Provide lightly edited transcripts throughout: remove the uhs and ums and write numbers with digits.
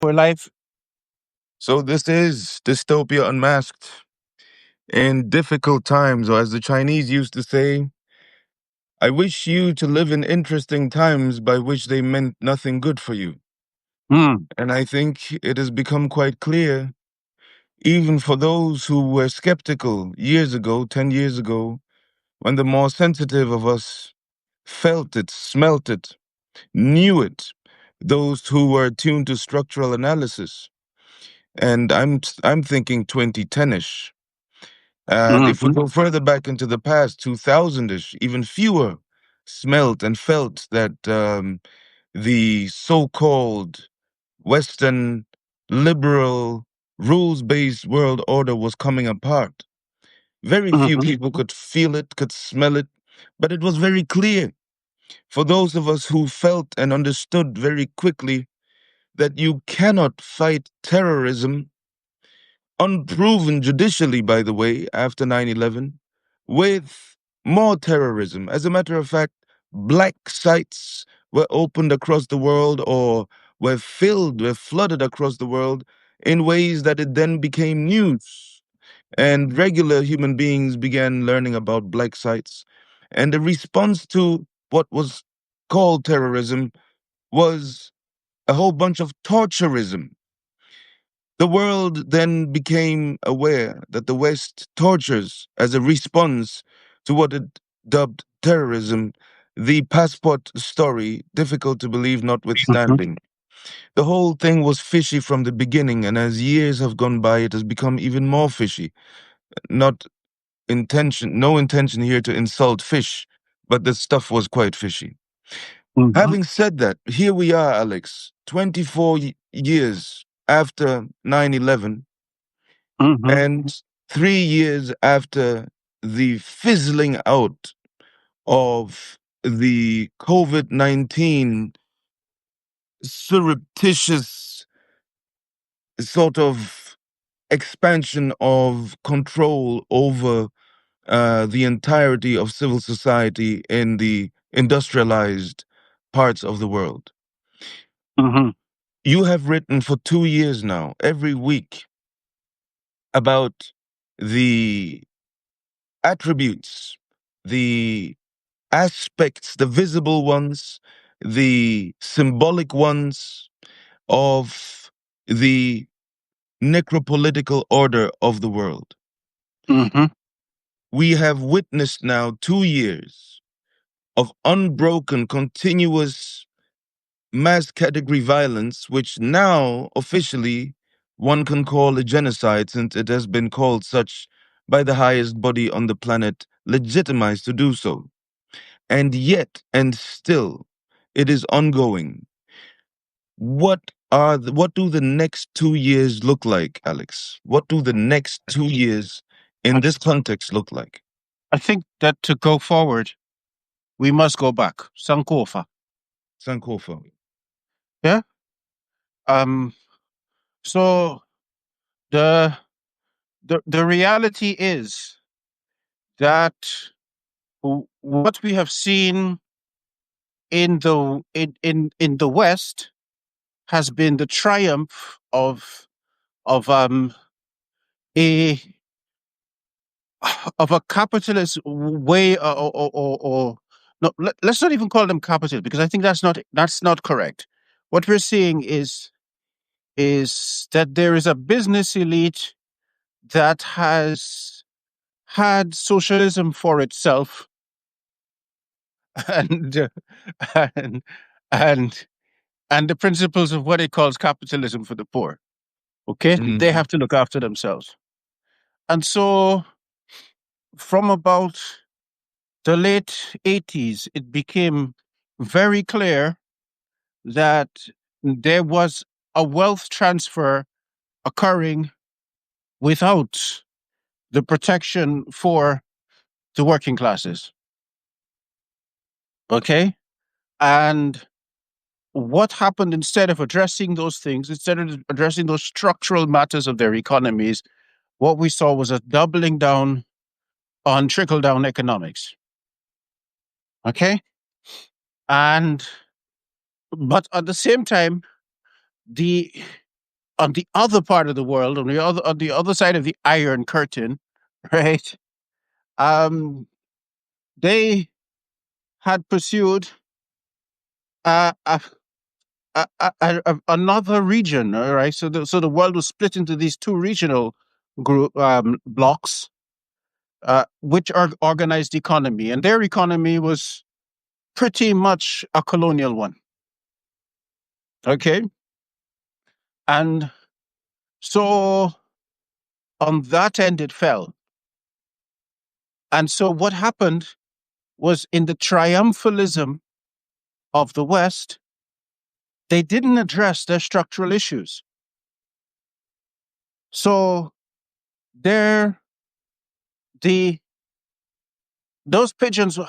we're live. So this is Dystopia Unmasked. In difficult times, or as the Chinese used to say, I wish you to live in interesting times by which they meant nothing good for you. Hmm. And I think it has become quite clear, even for those who were skeptical years ago, 10 years ago, when the more sensitive of us felt it, smelt it, knew it, those who were attuned to structural analysis. And I'm thinking 2010-ish. And if we Mm-hmm. go further back into the past, 2000-ish, even fewer smelt and felt that the so-called Western liberal rules-based world order was coming apart. Very few Mm-hmm. people could feel it, could smell it, but it was very clear for those of us who felt and understood very quickly that you cannot fight terrorism, unproven judicially, by the way, after 9/11, with more terrorism. As a matter of fact, black sites were opened across the world or were flooded across the world in ways that it then became news. And regular human beings began learning about black sites. And the response to what was called terrorism was a whole bunch of torturism. The world then became aware that the West tortures as a response to what it dubbed terrorism, the passport story, difficult to believe Mm-hmm. notwithstanding. The whole thing was fishy from the beginning, and as years have gone by, it has become even more fishy. Not no intention here to insult fish, but the stuff was quite fishy. Mm-hmm. Having said that, here we are, Alex, 24 years after 9/11. Mm-hmm. And 3 years after the fizzling out of the COVID-19 surreptitious sort of expansion of control over the entirety of civil society in the industrialized parts of the world. Mm-hmm. You have written for 2 years now, every week, about the attributes, the aspects, the visible ones, the symbolic ones of the necropolitical order of the world. Mm-hmm. We have witnessed now 2 years of unbroken, continuous mass category violence, which now officially one can call a genocide since it has been called such by the highest body on the planet, legitimized to do so. And yet, and still, it is ongoing. What do the next 2 years look like, Alex? What do the next 2 years in I, this context look like? I think that to go forward, we must go back. Sankofa. Sankofa. Yeah. Um. So the the reality is that what we have seen in the West has been the triumph of a of a capitalist way or no, let's not even call them capital because I think that's not correct. What we're seeing is that there is a business elite that has had socialism for itself and and and and the principles of what it calls capitalism for the poor. Okay, they Mhm. have to look after themselves, and so from about the late 80s, it became very clear that there was a wealth transfer occurring without the protection for the working classes. Okay. And what happened instead of addressing those things, instead of addressing those structural matters of their economies, what we saw was a doubling down on trickle down economics. Okay. And, but at the same time, the on the other part of the world, on the other side of the Iron Curtain, right? Um, they had pursued uh, a, another region, all right? So the world was split into these two regional group blocks, which are organized economy, and their economy was pretty much a colonial one. Okay, and so on that end it fell. And so what happened was, in the triumphalism of the West, they didn't address their structural issues. So there, the those pigeons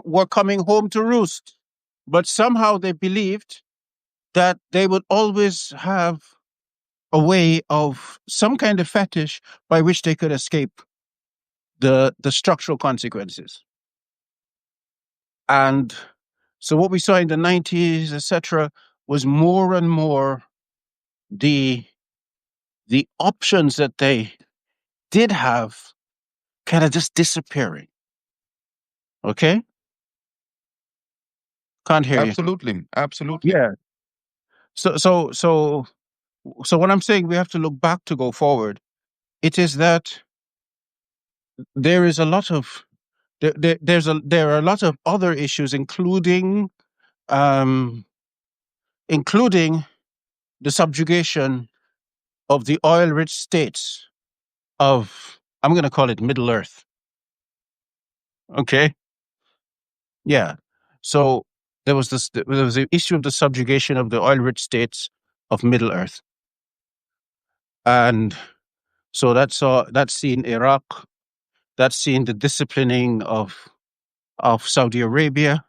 were coming home to roost, but somehow they believed that they would always have a way of some kind of fetish by which they could escape the structural consequences. And so what we saw in the 90s, etc., was more and more the the options that they did have kind of just disappearing. Okay? Can't hear you. Absolutely. Absolutely. Yeah. So so so so what I'm saying, we have to look back to go forward. It is that there is a lot of there are a lot of other issues, um including the subjugation of the oil rich states of, I'm going to call it, Middle Earth. Okay? Yeah. So there was the issue of the subjugation of the oil rich states of Middle Earth. And so that's seen Iraq, that's seen the disciplining of Saudi Arabia,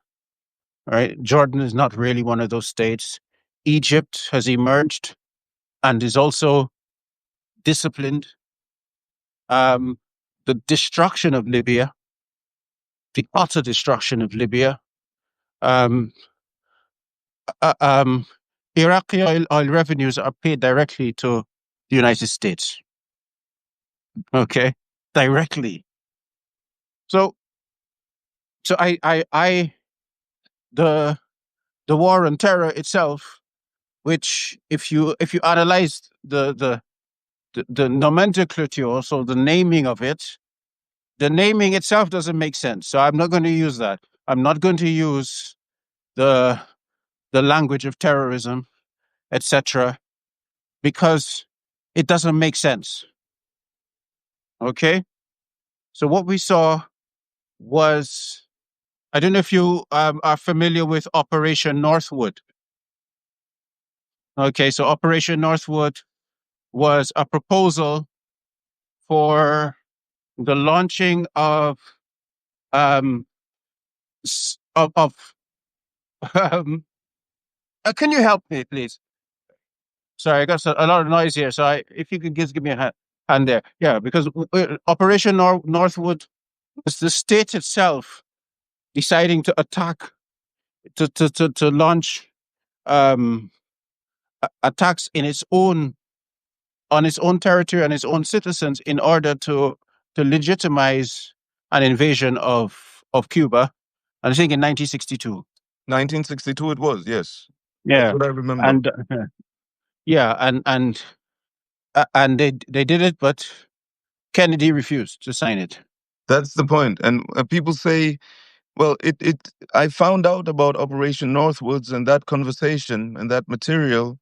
right? Jordan is not really one of those states. Egypt has emerged and is also disciplined. Um, the destruction of Libya, the utter destruction of Libya. Um, uh, um, Iraqi oil revenues are paid directly to the United States. Okay, directly. So, so the the war on terror itself, which if you analyze the nomenclature, so the naming of it, the naming itself doesn't make sense. So I'm not going to use that. I'm not going to use the the language of terrorism, etc., because it doesn't make sense. Okay. So what we saw was, I don't know if you are familiar with Operation Northwood. Okay, so Operation Northwood was a proposal for the launching of um of um, can you help me, please? Sorry, I got a lot of noise here. So if you could just give me a hand there, yeah, because Operation Northwood was the state itself deciding to attack, to launch um, attacks in its own on its own territory and its own citizens in order to legitimize an invasion of Cuba. And I think in 1962. 1962 it was, yes. That's Yeah, what I remember. and yeah, and they did it, but Kennedy refused to sign it. That's the point. And people say, well, I found out about Operation Northwoods and that conversation and that material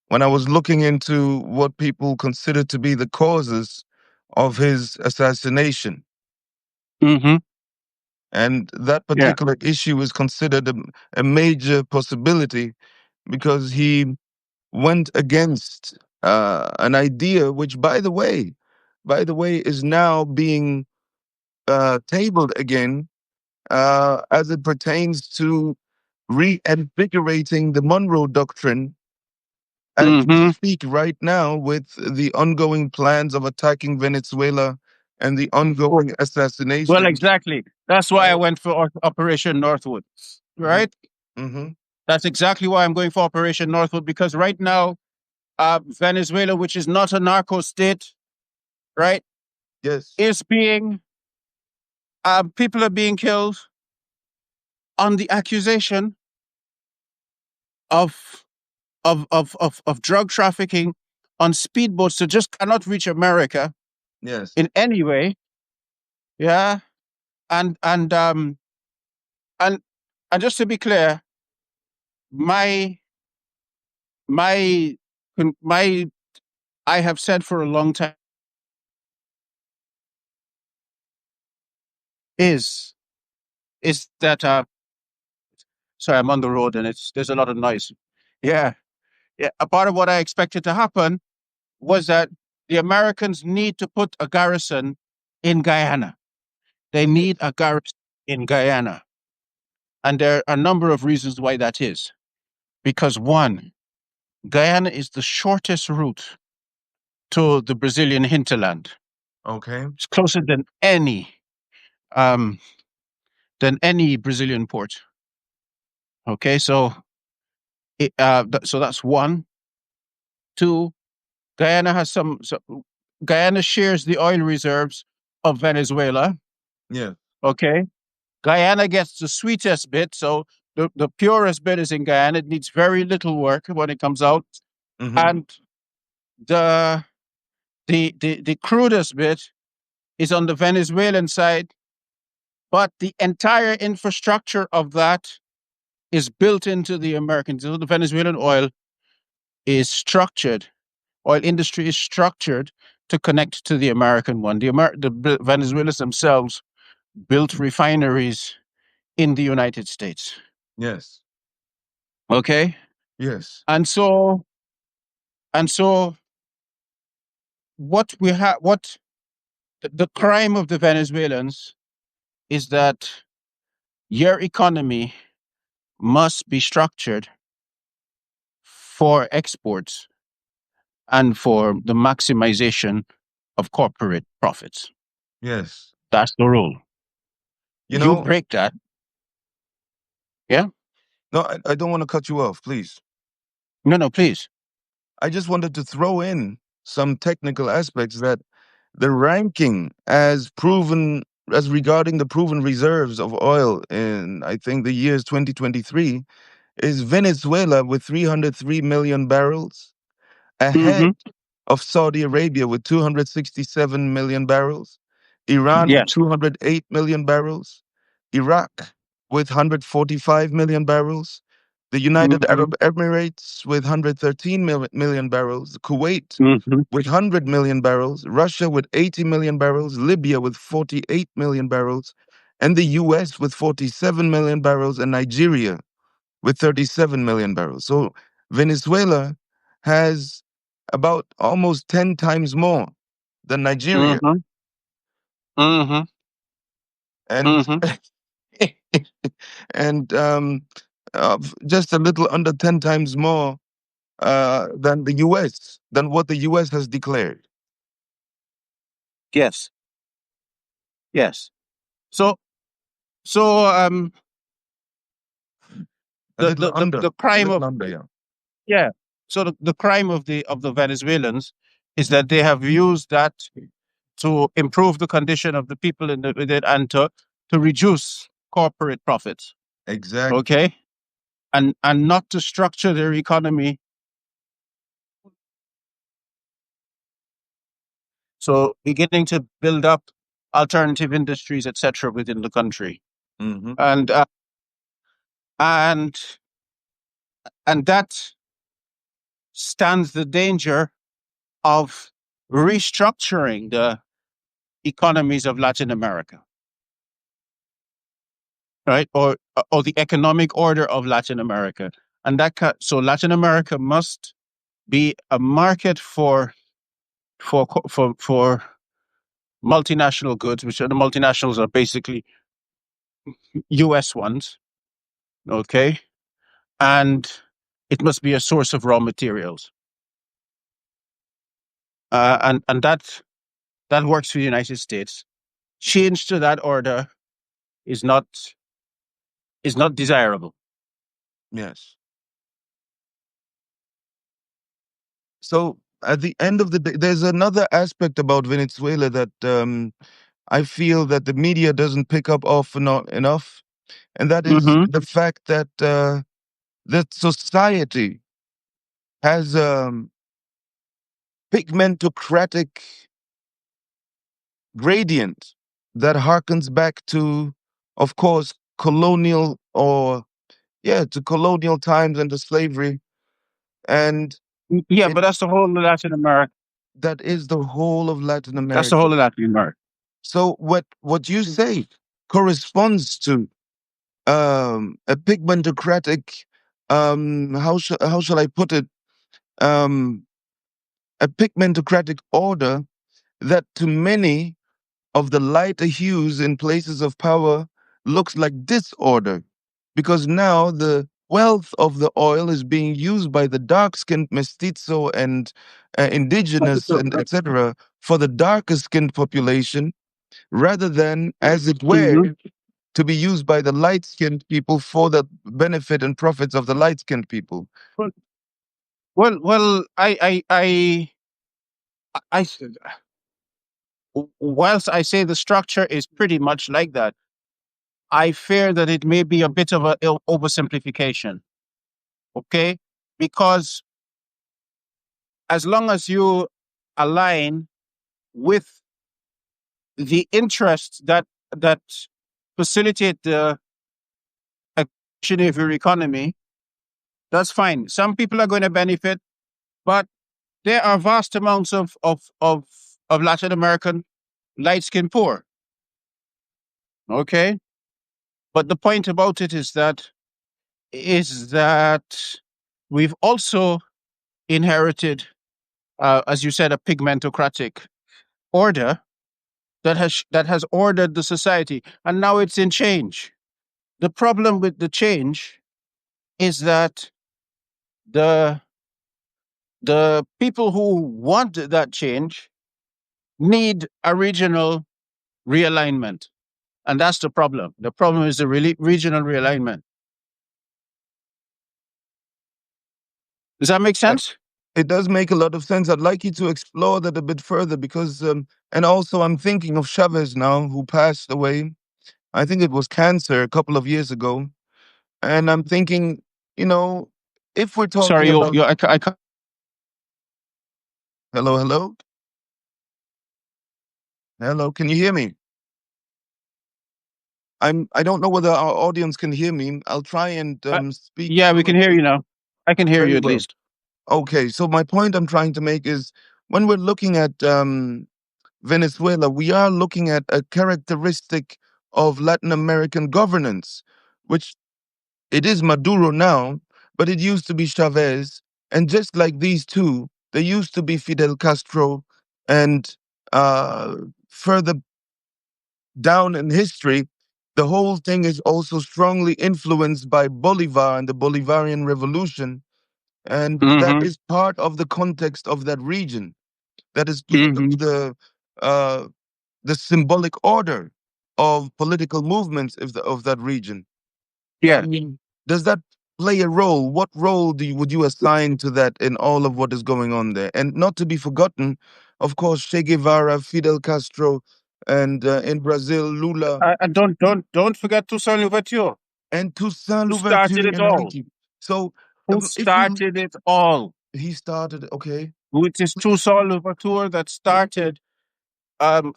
when I was looking into what people consider to be the causes of his assassination. Mm-hmm. And that Yeah. particular issue is considered a major possibility because he went against an idea which, by the way, is now being tabled again as it pertains to reinvigorating the Monroe Doctrine as we Mm-hmm. speak right now with the ongoing plans of attacking Venezuela and the ongoing Well, assassinations. exactly. That's why I Right. went for Operation Northwood. Mm-hmm. Right. Mm-hmm. That's exactly why I'm going for Operation Northwood, because right now, Venezuela, which is not a narco state, right, Yes. is being people are being killed on the accusation of of drug trafficking on speedboats that just cannot reach America Yes. in any way. Yeah, and and um and and just to be clear, my my my I have said for a long time is is that sorry, I'm on the road and there's a lot of noise. Yeah, yeah. A part of what I expected to happen was that the Americans need to put a garrison in Guyana. They need a garrison in Guyana. And there are a number of reasons why that is. Because one, Guyana is the shortest route to the Brazilian hinterland. Okay. It's closer um, than any Brazilian port. Okay, so so that's one. Two, Guyana has Guyana shares the oil reserves of Venezuela. Yeah. Okay, Guyana gets the sweetest bit, so the purest bit is in Guyana. It needs very little work when it comes out, Mm-hmm. and the the crudest bit is on the Venezuelan side, but the entire infrastructure of that is built into the American. So the Venezuelan structured, oil industry is structured to connect to the American one. The Venezuelans themselves built refineries in the United States. Yes. Okay, Yes. and so what we have, what the crime of the Venezuelans is that your economy must be structured for exports and for the maximization of corporate profits. Yes. That's the rule. You You know, break that, yeah? no, I don't want to cut you off, please. No, no, please. I just wanted to throw in some technical aspects that the ranking as proven as regarding the proven reserves of oil in I think the years 2023 is Venezuela with 303 million barrels Mm-hmm. ahead of Saudi Arabia with 267 million barrels, Iran Yes. 208 million barrels, Iraq with 145 million barrels, the United Mm-hmm. Arab Emirates with 113 million barrels, Kuwait Mm-hmm. with 100 million barrels, Russia with 80 million barrels, Libya with 48 million barrels, and the US with 47 million barrels, and Nigeria with 37 million barrels. So Venezuela has about almost 10 times more than Nigeria. Mm-hmm. Mm-hmm. And Mm-hmm. and just a little under 10 times more than the US, than what the US has declared. Yes. Yes. So so A little under, the a crime little of under, yeah. yeah. So the crime of the Venezuelans is that they have used that to improve the condition of the people in with it and to reduce corporate profits. Exactly. Okay, and not to structure their economy. So beginning to build up alternative industries, etc., within the country, Hmm. and and and that stands the danger of restructuring the economies of Latin America, right? Or the economic order of Latin America, and so Latin America must be a market for multinational goods, which are the multinationals are basically U.S. ones, okay, and it must be a source of raw materials, and that works for the United States. Change to that order is not desirable. Yes. So at the end of the day, there's another aspect about Venezuela that I feel that the media doesn't pick up often enough, and that is Mm-hmm. the fact that society has pigmentocratic gradient that harkens back to, of course, colonial or yeah, to colonial times and to slavery, and Yeah, it but that's the whole of Latin America. that is the whole of Latin That's the America. whole of Latin America. So what you say corresponds to a pigmentocratic how shall I put it, um a pigmentocratic order that to many of the lighter hues in places of power looks like disorder, because now the wealth of the oil is being used by the dark-skinned mestizo and indigenous and etc. for the darker skinned population, rather than as it Mm-hmm. were to be used by the light-skinned people for the benefit and profits of the light-skinned people. Well, well, I, whilst I say the structure is pretty much like that, I fear that it may be a bit of a oversimplification. Okay, because as long as you align with the interests that facilitate the action of your economy, that's fine. Some people are going to benefit, but there are vast amounts of Latin American light skin poor. Okay, but the point about it is that we've also inherited, as you said, a pigmentocratic order that has ordered the society, and now it's in change. The problem with the change is that the the people who want that change need a regional realignment, and that's the problem. The problem is the regional realignment. Does that make Uh, sense? It does make a lot of sense. I'd like you to explore that a bit further because, and also I'm thinking of Chavez now, who passed away. I think it was cancer a couple of years ago. And I'm thinking, you know, if we're Sorry, talking about, I can't. hello, hello, hello, can you hear me? I don't know whether our audience can hear me. I'll try and Uh, speak yeah, we can hear fluently. you now. I can hear Very you at well. least. Okay, so my point I'm trying to make is when we're looking at Venezuela, we are looking at a characteristic of Latin American governance, which it is Maduro now, but it used to be Chavez. And just like these two, there used to be Fidel Castro, and uh, further down in history, the whole thing is also strongly influenced by Bolivar and the Bolivarian Revolution. And that Mm-hmm. is part of the context of that region. That is part Mm-hmm. of uh, the symbolic order of political movements of that region. I Yeah. mean, does that play a role? What role would you assign to that in all of what is going on there? And not to be forgotten, of course, Che Guevara, Fidel Castro, and in Brazil, Lula, And don't forget Toussaint Louverture, and Toussaint who Louverture started it in all. Haiti. So, Who if we started it all? he started, okay, It is Toussaint Louverture that started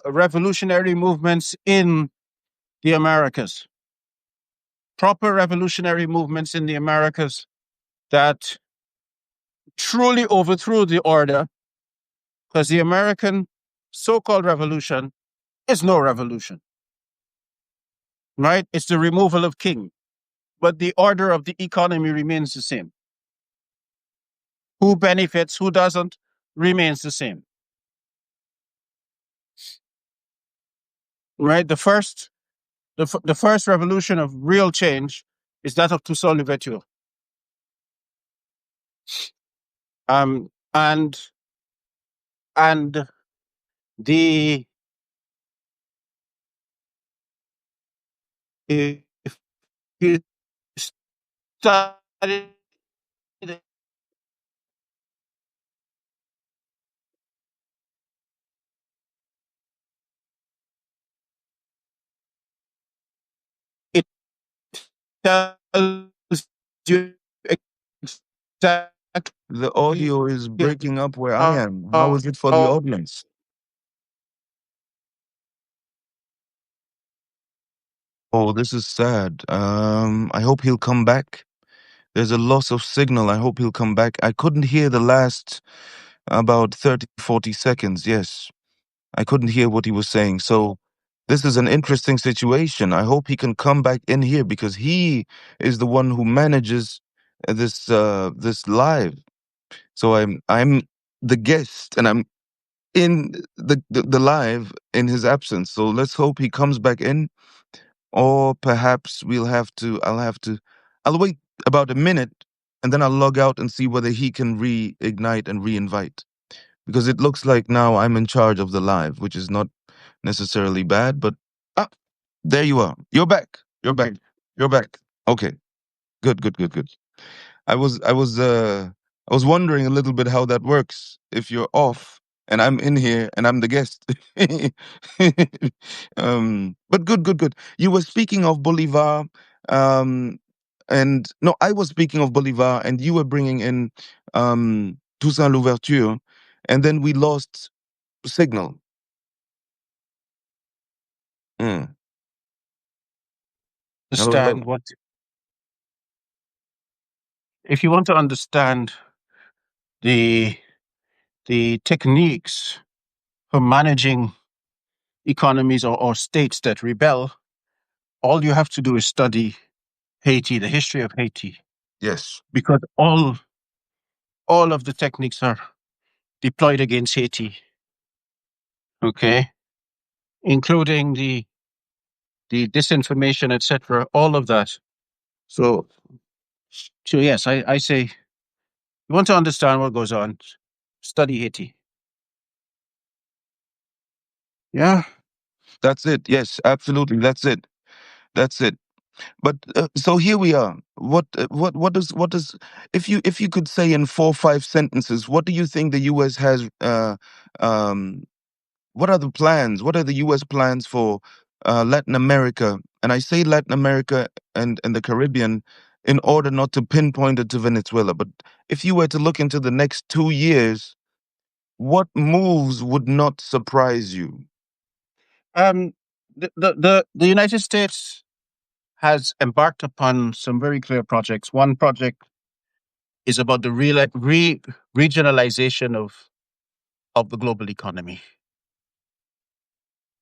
revolutionary movements in the Americas. Proper revolutionary movements in the Americas that truly overthrew the order, because the American so-called revolution is no revolution, right? It's the removal of king, but the order of the economy remains the same. Who benefits, who doesn't, remains the same, right? The first revolution of real change is that of Toussaint Louverture. And the if you study tells you The audio exactly is breaking up where I how, am. How is it for the audience? Oh, this is sad. I hope he'll come back. There's a loss of signal. I hope he'll come back. I couldn't hear the last about 30, 40 seconds. Yes, I couldn't hear what he was saying. So this is an interesting situation. I hope he can come back in here because he is the one who manages this live. So I'm the guest and I'm in the live in his absence. So let's hope he comes back in, or perhaps I'll wait about a minute and then I'll log out and see whether he can reignite and reinvite. Because it looks like now I'm in charge of the live, which is not necessarily bad, but ah, there you are. You're back. You're back. okay. You're back. Okay. Good, good, good, good. I was wondering a little bit how that works if you're off and I'm in here and I'm the guest. But good, good, good. You were speaking of Bolivar, um, and no, I was speaking of Bolivar, and you were bringing in Toussaint Louverture, and then we lost signal. Mm. Hello, hello. Understand what if you want to understand the techniques for managing economies or states that rebel, all you have to do is study Haiti, the history of Haiti, Yes, because all of the techniques are deployed against Haiti. Okay, including the disinformation, etc. All of that. So, yes, I say you want to understand what goes on, study Haiti. Yeah. that's it. Yes, absolutely. That's it. That's it. But so here we are. What does if you could say in 4 or 5 sentences, what do you think the U.S. has? Um, what are the plans? What are the U.S. plans for Latin America? And I say Latin America and the Caribbean in order not to pinpoint it to Venezuela. But if you were to look into the next 2 years, what moves would not surprise you? Um, the United States has embarked upon some very clear projects. One project is about the regionalization of the global economy.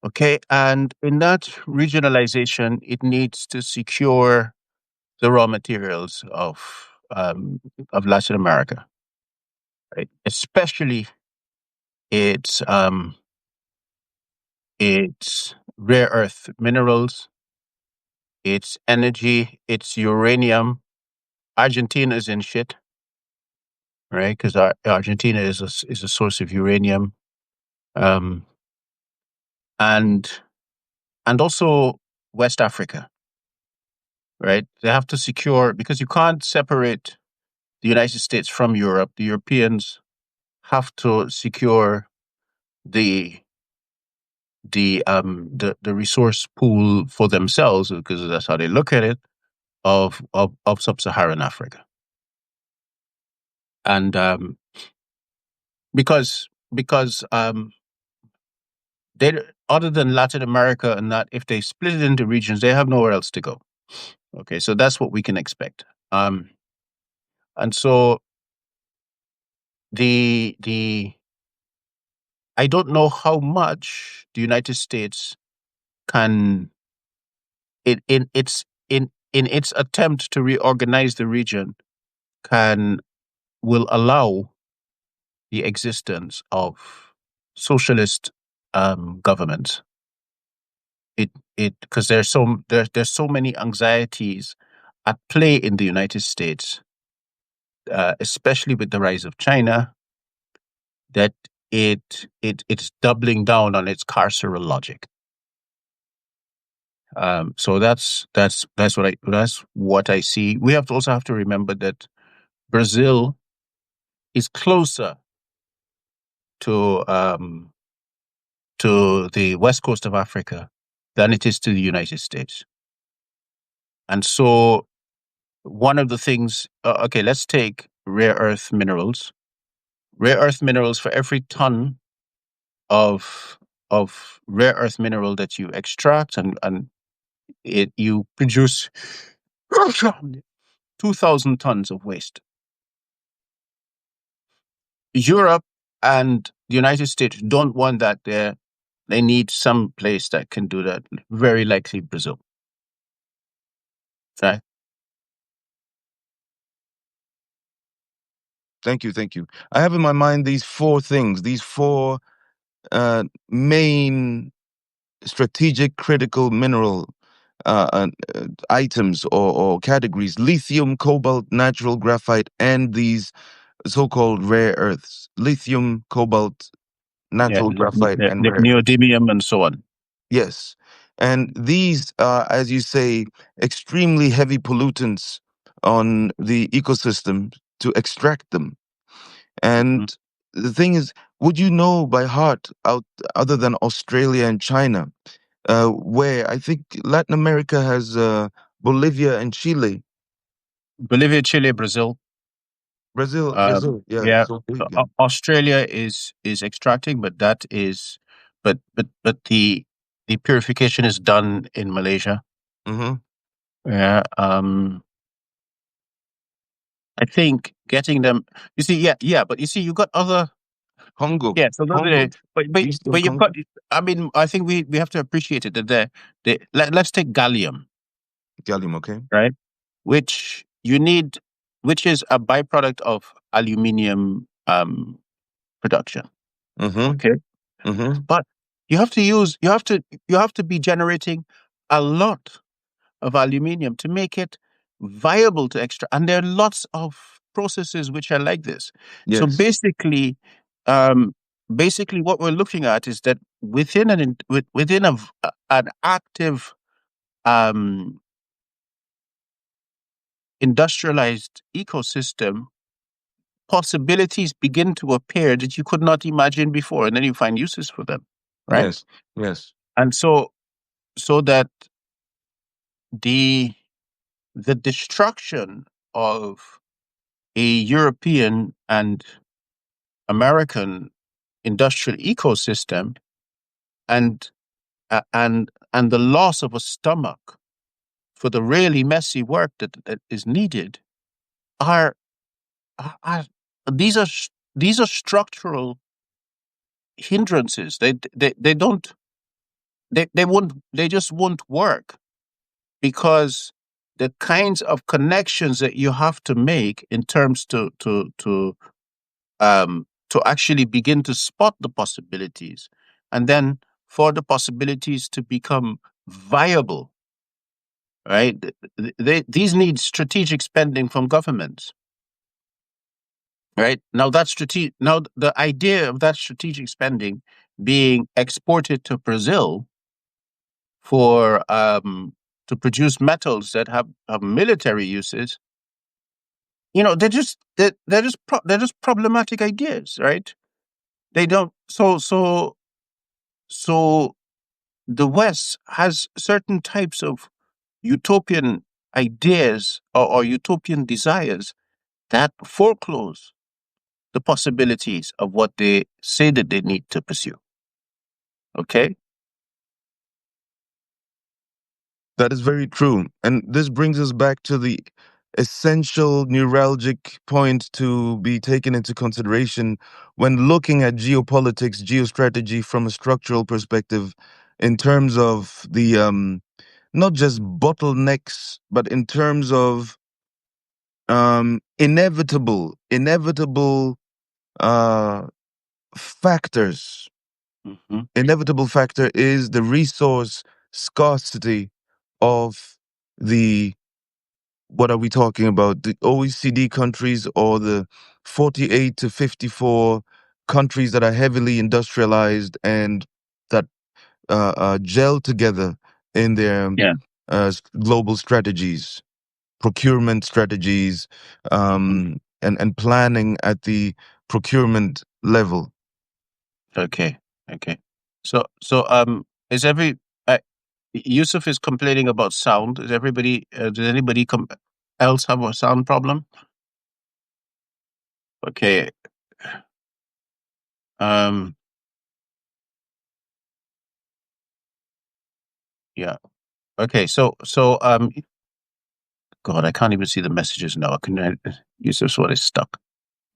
Okay, and in that regionalization, it needs to secure the raw materials of Latin America, right? Especially its its rare earth minerals, its energy, its uranium. Argentina is in shit, right? Because Argentina is a source of uranium, um, and also West Africa, right? They have to secure because you can't separate the United States from Europe. The Europeans have to secure the the resource pool for themselves because that's how they look at it of sub-Saharan Africa, and because they other than Latin America and that if they split it into regions, they have nowhere else to go. Okay, so that's what we can expect. And so the I don't know how much the United States can in its attempt to reorganize the region can will allow the existence of socialist governments. It because there's so many anxieties at play in the United States, especially with the rise of China, that it's doubling down on its carceral logic. So that's what I see. We have to also have to remember that Brazil is closer to the west coast of Africa than it is to the United States, and so one of the things. Okay, let's take rare earth minerals. Rare earth minerals, for every ton of rare earth mineral that you extract and it you produce 2,000 tons of waste. Europe and the United States don't want that there. They need some place that can do that. Very likely Brazil. Right? Thank you, thank you. I have in my mind these four things, these four main strategic critical mineral items or categories: lithium, cobalt, natural graphite, and these so-called rare earths: lithium, cobalt, Yeah, natural graphite, and rare earths. neodymium and so on. Yes. And these are, as you say, extremely heavy pollutants on the ecosystem to extract them. Mhm. And the thing is, would you know by heart, other than Australia and China, where I think Latin America has Bolivia and Chile, Bolivia, Chile, Brazil. Brazil, yeah, Yeah, so big. Yeah. Australia is extracting, but that is, but the purification is done in Malaysia. Mm-hmm. Yeah, I think getting them. You see, yeah, but you see, you got other. Congo, Yeah, so those are Congo, Eastern but you've got. Congo, I mean, I think we have to appreciate it that let's take gallium, gallium, okay. right? Which you need, which is a byproduct of aluminium production. Mm-hmm. Okay, Mm-hmm. but you have to be generating a lot of aluminium to make it viable to extract. And there are lots of processes which are like this. So Yes, um, basically, what we're looking at is that within an active um, industrialized ecosystem, possibilities begin to appear that you could not imagine before, and then you find uses for them, right? yes, yes, And so that the the destruction of a European and American industrial ecosystem and and the loss of a stomach for the really messy work that is needed are, are these are these are structural hindrances. They don't they won't they just won't work because the kinds of connections that you have to make in terms to actually begin to spot the possibilities and then for the possibilities to become viable, right? These need strategic spending from governments, right? Now the idea of that strategic spending being exported to Brazil for to produce metals that have military uses, they're just problematic ideas, right? They don't so the West has certain types of utopian ideas or utopian desires that foreclose the possibilities of what they say that they need to pursue. Okay? that is very true. And this brings us back to the essential neuralgic point to be taken into consideration when looking at geopolitics, geostrategy from a structural perspective, in terms of the not just bottlenecks, but in terms of inevitable uh, factors. Hmm. Inevitable factor is the resource scarcity of the, what are we talking about? The OECD countries or the 48 to 54 countries that are heavily industrialized and that gel together in their Yeah. global strategies, procurement strategies, Hmm. and planning at the procurement level. Okay. Okay. So is every Yusuf is complaining about sound. Is everybody? Does anybody come? else have a sound problem? Okay. Um. Yeah. Okay. God, I can't even see the messages now. I can use this one is stuck.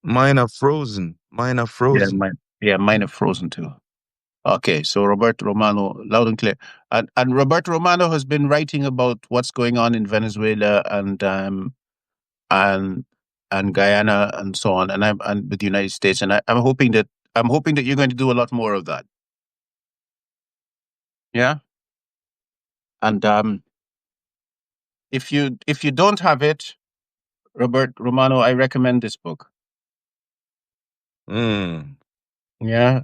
Mine are frozen. Mine are Yeah, frozen. mine are frozen too. Okay, so Roberto Romano, loud and clear, and Roberto Romano has been writing about what's going on in Venezuela and and Guyana and so on, and and with the United States, and I'm hoping that you're going to do a lot more of that. Yeah, and if you don't have it, Robert Romano, I recommend this book. Mm. Yeah,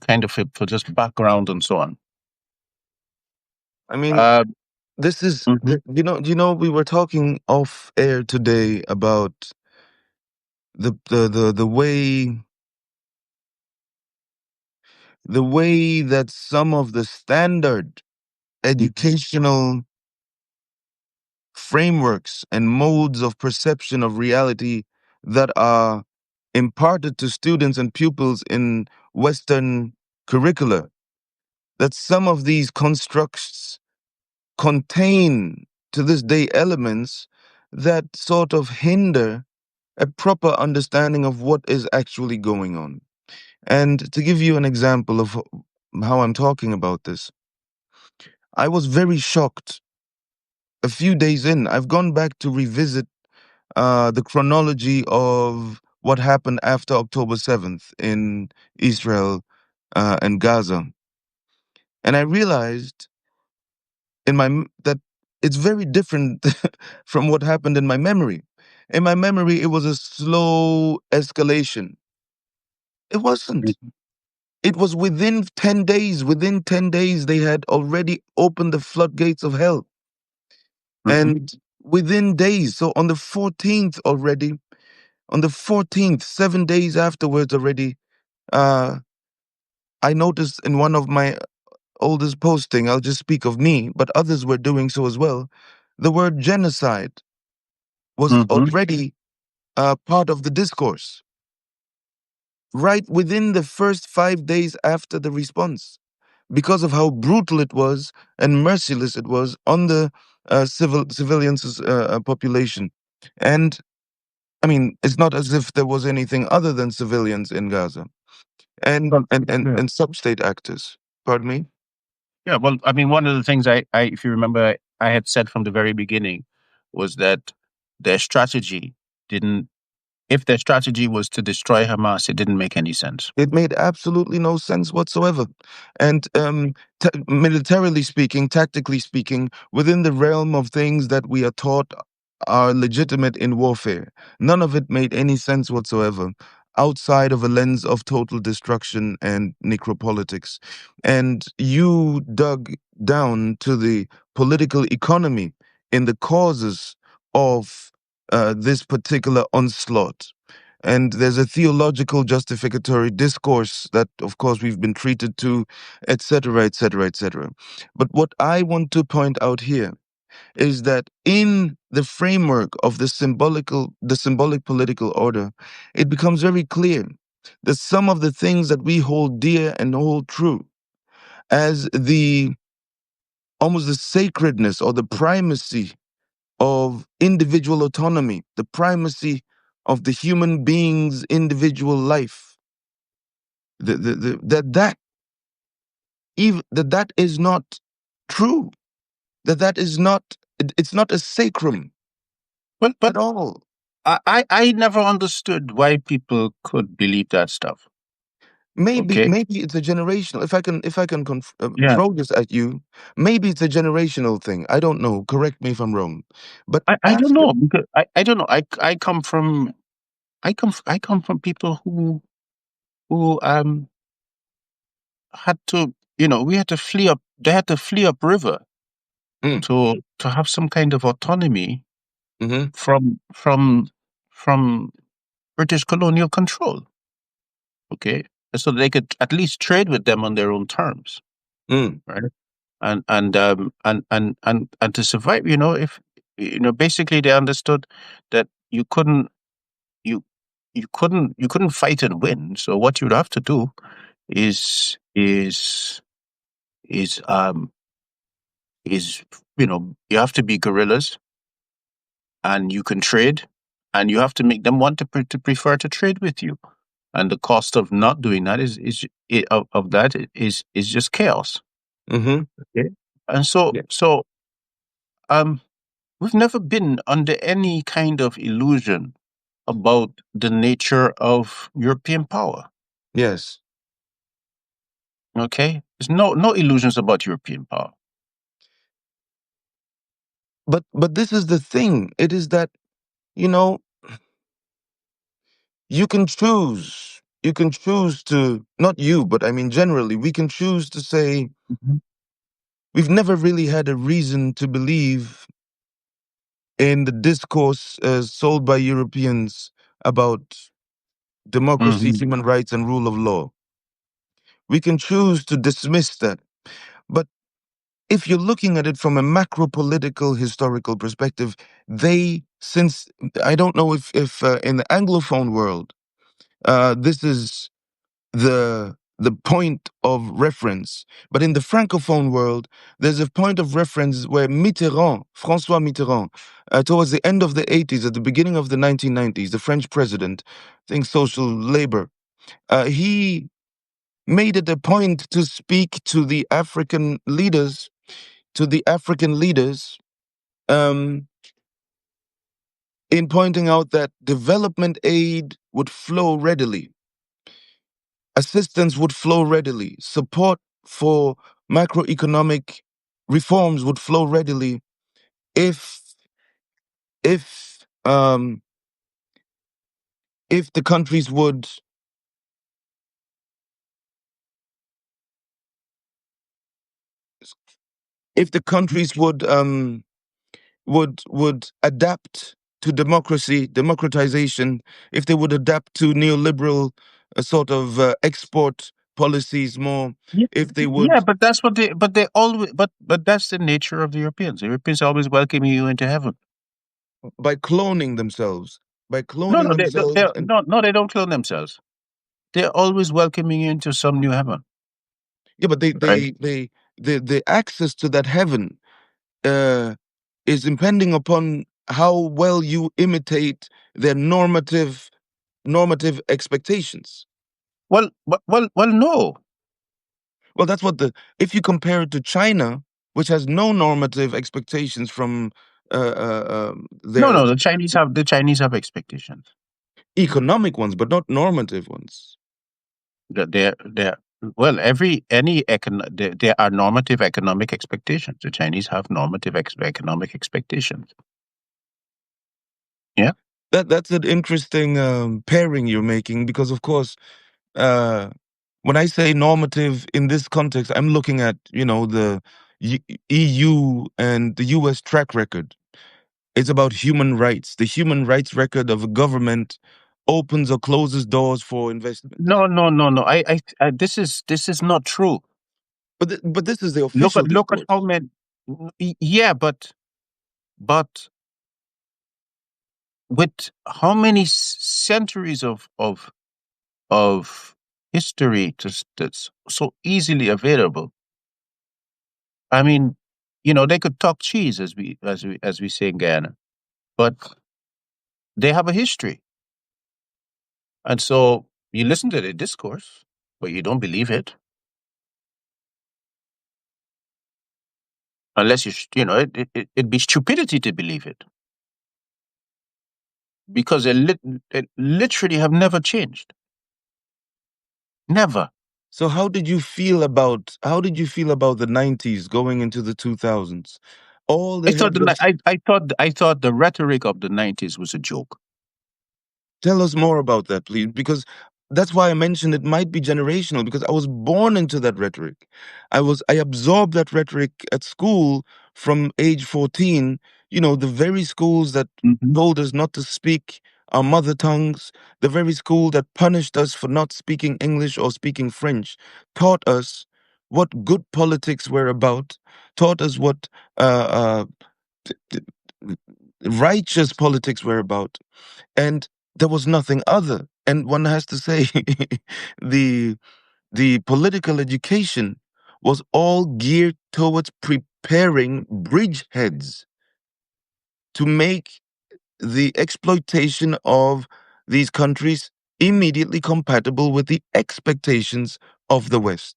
kind of for just background and so on. I mean, Uh, this is mhm, we were talking off air today about the way that some of the standard mhm, educational frameworks and modes of perception of reality that are imparted to students and pupils in Western curricula, that some of these constructs contain to this day elements that sort of hinder a proper understanding of what is actually going on. And to give you an example of how I'm talking about this, I was very shocked a few days in. I've gone back to revisit the chronology of what happened after October 7th in Israel and Gaza. And I realized that it's very different from what happened in my memory. In my memory, it was a slow escalation. It wasn't. mhm, It was within 10 days. Within 10 days, they had already opened the floodgates of hell. mhm. And within days, so on the 14th already, on the 14th, 7 days afterwards already, uh, I noticed in one of my oldest posting, I'll just speak of me, but others were doing so as well, the word genocide was Mhm. already part of the discourse, right within the first 5 days after the response, because of how brutal it was and merciless it was on the civilians population. And I mean, it's not as if there was anything other than civilians in Gaza and Well, and and, yeah. and sub-state actors. Pardon me? Yeah, well, I mean, one of the things if you remember, I had said from the very beginning was that their strategy didn't, if their strategy was to destroy Hamas, it didn't make any sense. It made absolutely no sense whatsoever. And militarily speaking, tactically speaking, within the realm of things that we are taught are legitimate in warfare, none of it made any sense whatsoever outside of a lens of total destruction and necropolitics. And you dug down to the political economy in the causes of this particular onslaught. And there's a theological justificatory discourse that, of course, we've been treated to, etc., etc., etc. But what I want to point out here is that in the framework of the symbolic political order, it becomes very clear that some of the things that we hold dear and hold true as the almost the sacredness or the primacy of individual autonomy, the primacy of the human being's individual life, that even that is not true. That is not. It's not a sacrum But at all. I never understood why people could believe that stuff. Maybe Okay. maybe it's a generational. If I can Yeah. throw this at you, maybe it's a generational thing. I don't know. Correct me if I'm wrong. But I don't after, know because I don't know. I come from people who had to, we had to flee up, they had to flee up river mm, to have some kind of autonomy mm-hmm, from British colonial control. Okay, so they could at least trade with them on their own terms, mm, right? And to survive, Basically they understood that you you couldn't fight and win. So what you'd have to do is is is um is you have to be guerrillas, and you can trade, and you have to make them want to prefer to trade with you. And the cost of not doing that of that is just chaos. Mm-hmm. Okay. And um we've never been under any kind of illusion about the nature of European power. Yes. Okay, there's no illusions about European power. But this is the thing. It is that, you know, you can choose. You can choose to, not you, but I mean generally, we can choose to say Mhm. we've never really had a reason to believe in the discourse sold by Europeans about democracy, Mhm. human rights, and rule of law. We can choose to dismiss that. But if you're looking at it from a macro political historical perspective, since I don't know if in the Anglophone world, this is the point of reference. But in the Francophone world, there's a point of reference where François Mitterrand, towards the end of the 80s, at the beginning of the 1990s, the French president, I think social labor, he made it a point to speak to the African leaders, um, in pointing out that development aid would flow readily, assistance would flow readily, support for macroeconomic reforms would flow readily if if um, if the countries would adapt to democratization, if they would adapt to neoliberal sort of export policies more, Yeah, if they yeah, would but that's what they always, but that's the nature of the Europeans. The Europeans always welcome you into heaven. by cloning themselves, by No, cloning no, themselves, and they don't clone themselves. They're always welcoming you into some new heaven, yeah, but right? the access to that heaven uh, is impending upon how well you imitate their normative expectations. No, Well, that's what the if you compare it to China, which has no normative expectations from their no. The Chinese have expectations. economic ones, but not normative ones. They're well, every any there are normative economic expectations. The Chinese have normative economic expectations. Yeah. That's an interesting pairing you're making because, of course, uh, when I say normative in this context, I'm looking at the EU and the US track record. It's about human rights. The human rights record of a government opens or closes doors for investment. No. This is not true. But this is the official Look at how discourse. many. Yeah, but with how many centuries of history that's so easily available. I mean, they could talk cheese, as we say in Guyana, but they have a history, and so you listen to the discourse, but you don't believe it unless it'd be stupidity to believe it, because they literally have never changed, never. So how did you feel about the 90s going into the 2000s? All I the thought heads the ni- of I thought the rhetoric of the '90s was a joke. Tell us more about that, please, because that's why I mentioned it might be generational because I was born into that rhetoric. I absorbed that rhetoric at school from age 14, the very schools that Hmm. told us not to speak our mother tongues, the very school that punished us for not speaking English or speaking French, taught us what good politics were about, taught us what uh, uh, righteous politics were about, and there was nothing other. And one has to say, the the political education was all geared towards preparing bridgeheads to make the exploitation of these countries immediately compatible with the expectations of the West.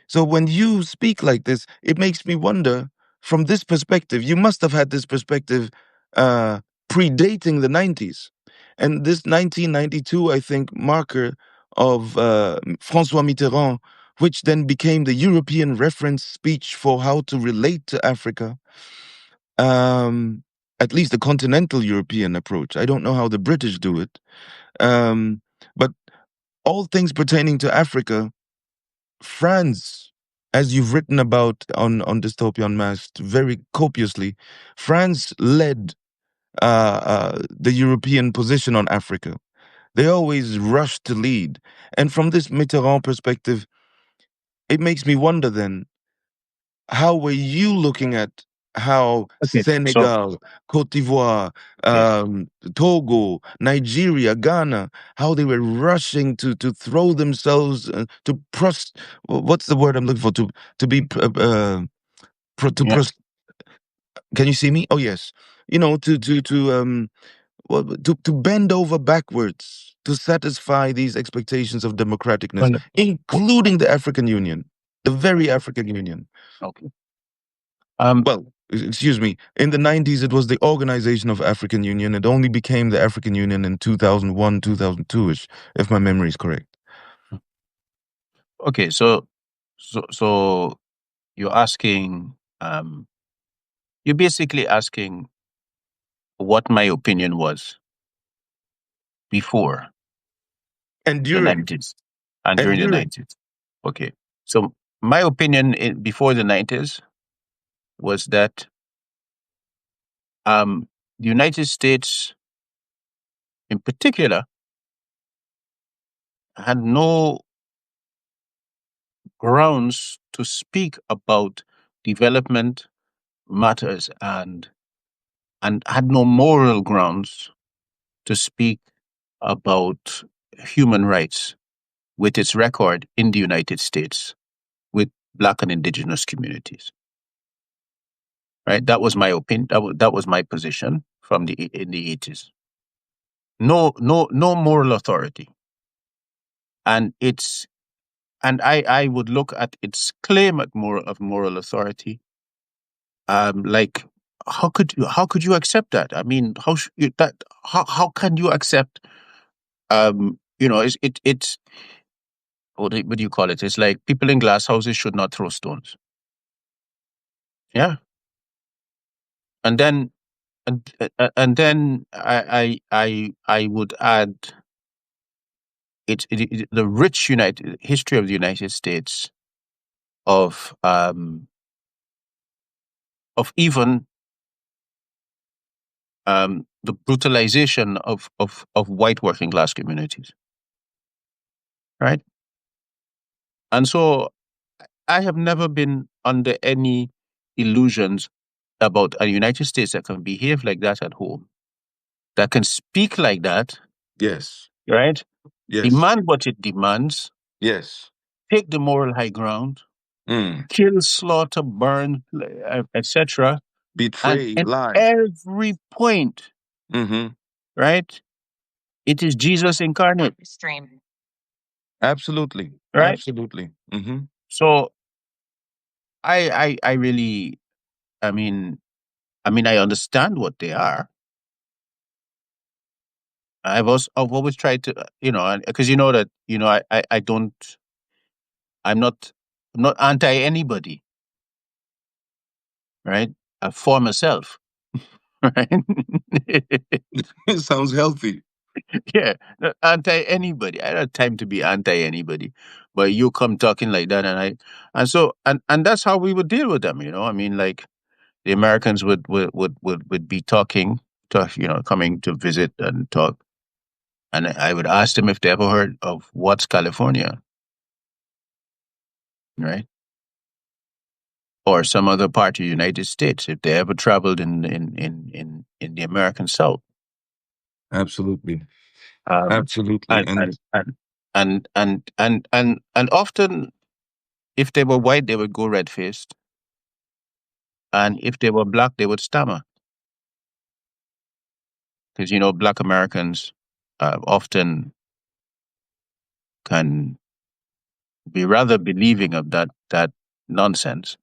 So when you speak like this, it makes me wonder, from this perspective, you must have had this perspective uh, predating the 90s. And this 1992, I think, marker of Francois Mitterrand, which then became the European reference speech for how to relate to Africa, um, at least the continental European approach. I don't know how the British do it. Um, but all things pertaining to Africa, France, as you've written about on Dystopian Masked very copiously, France led the European position on Africa. They always rushed to lead. And from this Mitterrand perspective, it makes me wonder then, how were you looking at how Okay. So Senegal, Cote d'Ivoire, yeah, Togo, Nigeria, Ghana, how they were rushing to throw themselves to what's the word I'm looking for, to be to yeah. can you see me? Oh yes, to bend over backwards to satisfy these expectations of democraticness, Well, including the African Union, the very African Union. okay. Um. Well, excuse me, in the 90s, it was the Organization of African Union. It only became the African Union in 2001, 2002-ish, if my memory is correct. Okay. So you're asking. You're basically asking what my opinion was before And the during, 90s and and during the during. 90s. Okay. So my opinion before the 90s was that the United States, in particular, had no grounds to speak about development matters and had no moral grounds to speak about human rights with its record in the United States with Black and Indigenous communities. Right, that was my opinion. That was my position from the in the 80s. No moral authority, and I would look at its claim at moral authority. Like, how could you accept that? I mean, how can you accept? It's what do you call it? It's like people in glass houses should not throw stones. Yeah, and then and then I would add the rich United history of the United States of even the brutalization of white working class communities, right? And so I have never been under any illusions about a United States that can behave like that at home, that can speak like that, Yes, right? yes, Demand what it demands, yes. take the moral high ground, Mm. kill, slaughter, burn, etc. And Betray, at lie. every point, Mm-hmm. right? It is Jesus incarnate, Absolutely, right? absolutely. Mm-hmm. So I really, I mean, I understand what they are. I've always tried to, because you know that, I don't, I'm not anti anybody, right? For myself, right? It sounds healthy. Yeah, not anti anybody. I don't have time to be anti anybody, but you come talking like that, and that's how we would deal with them. I mean, like the Americans would be coming to visit and talk, and I would ask them if they ever heard of what's California, right? or some other part of the United States if they ever traveled in the American South. Absolutely. Um, Absolutely. and, And and, and, and often, if they were white, they would go red faced. And if they were black, they would stammer. Because, black Americans often can be rather believing of that nonsense.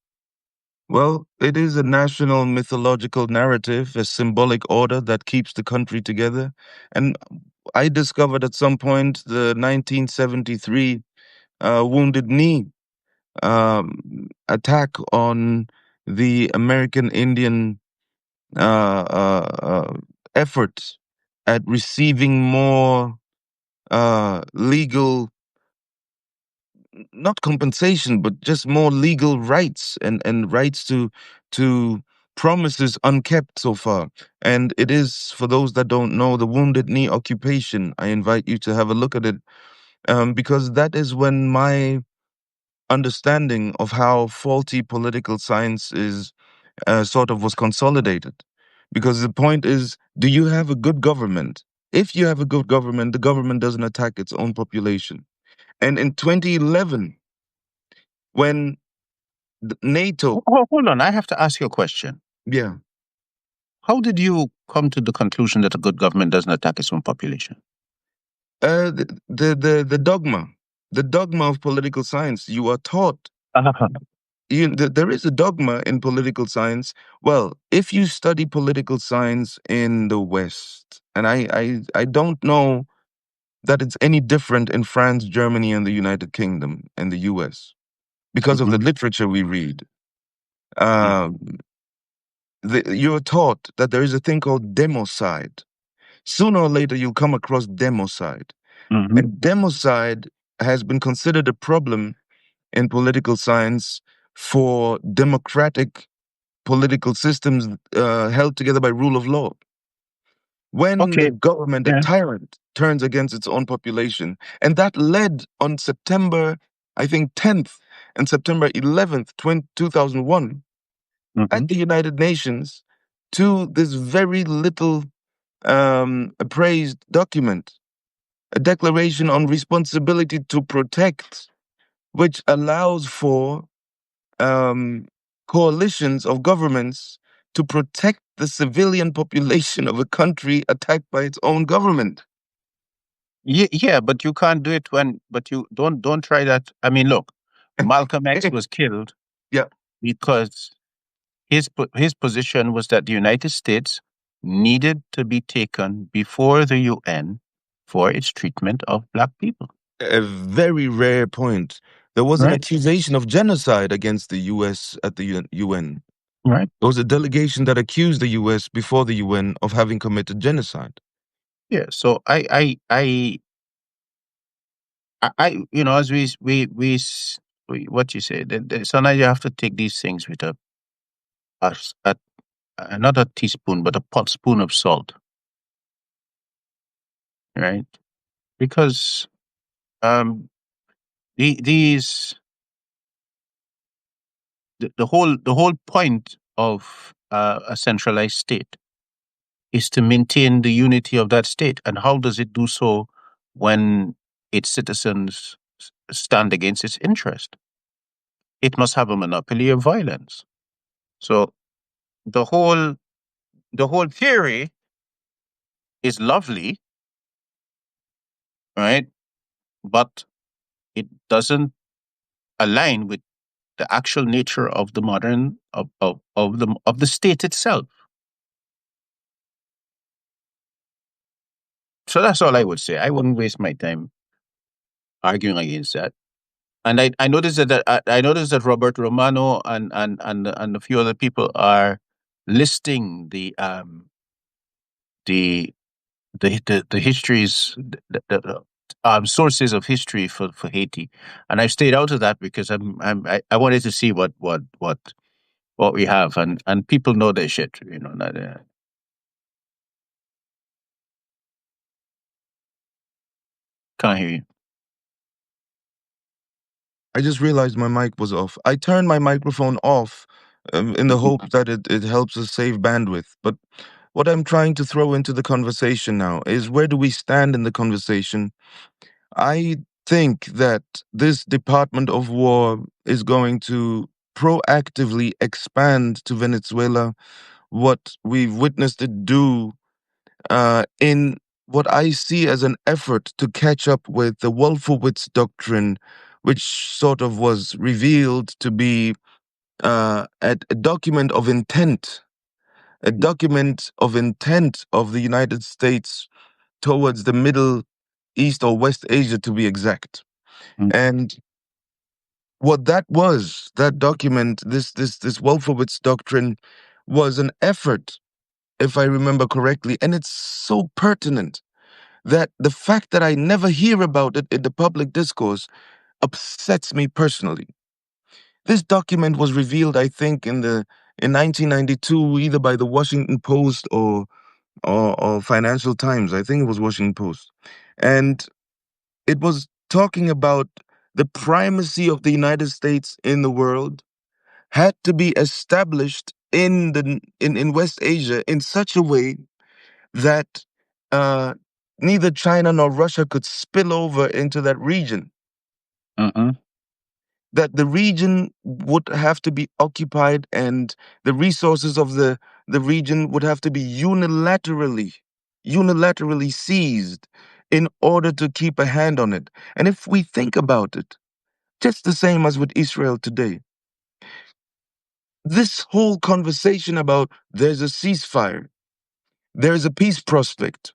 well, it is a national mythological narrative, a symbolic order that keeps the country together. And I discovered at some point the 1973 Wounded Knee attack on the American Indian effort at receiving more legal, not compensation, but just more legal rights and rights to promises unkept so far. And it is, for those that don't know, the Wounded Knee occupation. I invite you to have a look at it, because that is when my understanding of how faulty political science is sort of was consolidated. Because the point is, do you have a good government? If you have a good government, the government doesn't attack its own population. And in 2011, when NATO, Hold on, I have to ask you a question. yeah, How did you come to the conclusion that a good government doesn't attack its own population? the dogma of political science, you are taught. Uh-huh. There is a dogma in political science. Well, if you study political science in the West, and I don't know that it's any different in France, Germany, and the United Kingdom and the US because of the Mhm. literature we read. Um, you're taught that there is a thing called democide. Sooner or later, you'll come across democide. Mhm. And democide has been considered a problem in political science for democratic political systems held together by rule of law. When the Okay. government, a Yeah. tyrant, turns against its own population, and that led on September, I think, 10th and September 11th, 2001, Mhm. at the United Nations, to this very little appraised document, a declaration on responsibility to protect, which allows for um, coalitions of governments to protect the civilian population of a country attacked by its own government. Yeah, but you can't do it but you don't try that. I mean, look, Malcolm X was killed Yeah, because his position was that the United States needed to be taken before the UN for its treatment of black people. a very rare point. There was an Right? accusation of genocide against the US at the UN. Right. There was a delegation that accused the US before the UN of having committed genocide. Yeah. So as what you say, so now you have to take these things with a, s- not a teaspoon, but a pot spoon of salt, right? Because um, these the whole point of a centralized state is to maintain the unity of that state. And how does it do so when its citizens stand against its interest? It must have a monopoly of violence. So the whole the whole theory is lovely, right? But it doesn't align with the actual nature of the modern of the state itself. So that's all I would say. I wouldn't waste my time arguing against that. And I noticed I noticed that Robert Romano and a few other people are listing the the histories the sources of history for Haiti, and I've stayed out of that because I wanted to see what we have, and people know their shit, Not, can't hear you. I just realized my mic was off. I turned my microphone off in the hope that it helps us save bandwidth. But what I'm trying to throw into the conversation now is, where do we stand in the conversation? I think that this Department of War is going to proactively expand to Venezuela what we've witnessed it do in what I see as an effort to catch up with the Wolfowitz doctrine, which sort of was revealed to be a document of intent, a document of intent of the United States towards the Middle East or West Asia, to be exact. And what that was, that document, this Wolfowitz doctrine, was an effort, if I remember correctly, and it's so pertinent that the fact that I never hear about it in the public discourse upsets me personally. This document was revealed, I think, in 1992, either by the Washington Post or Financial Times. I think it was Washington Post, and it was talking about the primacy of the United States in the world had to be established in West Asia in such a way that uh, neither China nor Russia could spill over into that region. Mm-mm. That the region would have to be occupied, and the resources of the region would have to be unilaterally seized in order to keep a hand on it. And if we think about it, just the same as with Israel today, this whole conversation about there's a ceasefire, there's a peace prospect,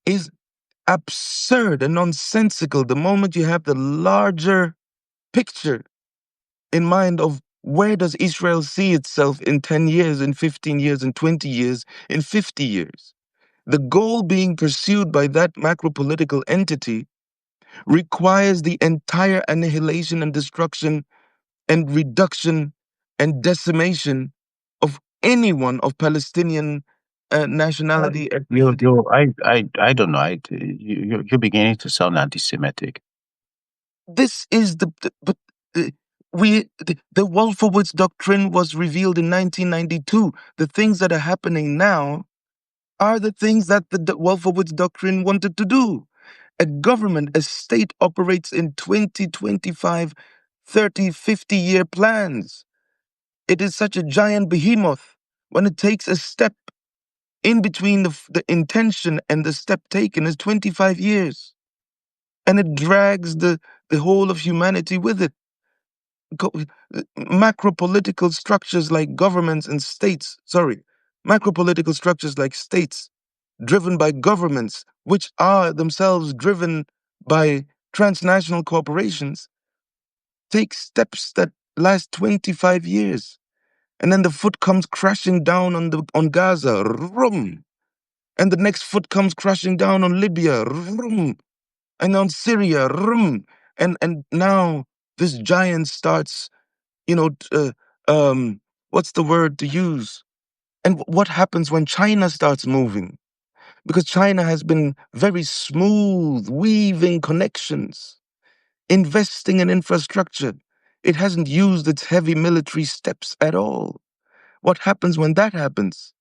is absurd and nonsensical the moment you have the larger picture in mind of where does Israel see itself in 10 years, in 15 years, in 20 years, in 50 years. The goal being pursued by that macro political entity requires the entire annihilation and destruction and reduction and decimation of anyone of Palestinian nationality, ethnicity. I don't know. You're beginning to sound anti-Semitic. This is but uh, the Wolfowitz doctrine was revealed in 1992. The things that are happening now are the things that the Wolfowitz doctrine wanted to do. A government, a state operates in 20, 25, 30, 50-year plans. It is such a giant behemoth. When it takes a step in between the intention and the step taken is 25 years. And it drags the whole of humanity with it. Macro political structures like governments and states, macro political structures like states driven by governments, which are themselves driven by transnational corporations, take steps that last 25 years. And then the foot comes crashing down on Gaza, rum. And the next foot comes crashing down on Libya, rum. And on Syria, rum. And now this giant starts, you know, what's the word to use? And what happens when China starts moving? Because China has been very smooth, weaving connections, investing in infrastructure. It hasn't used its heavy military steps at all. What happens when that happens?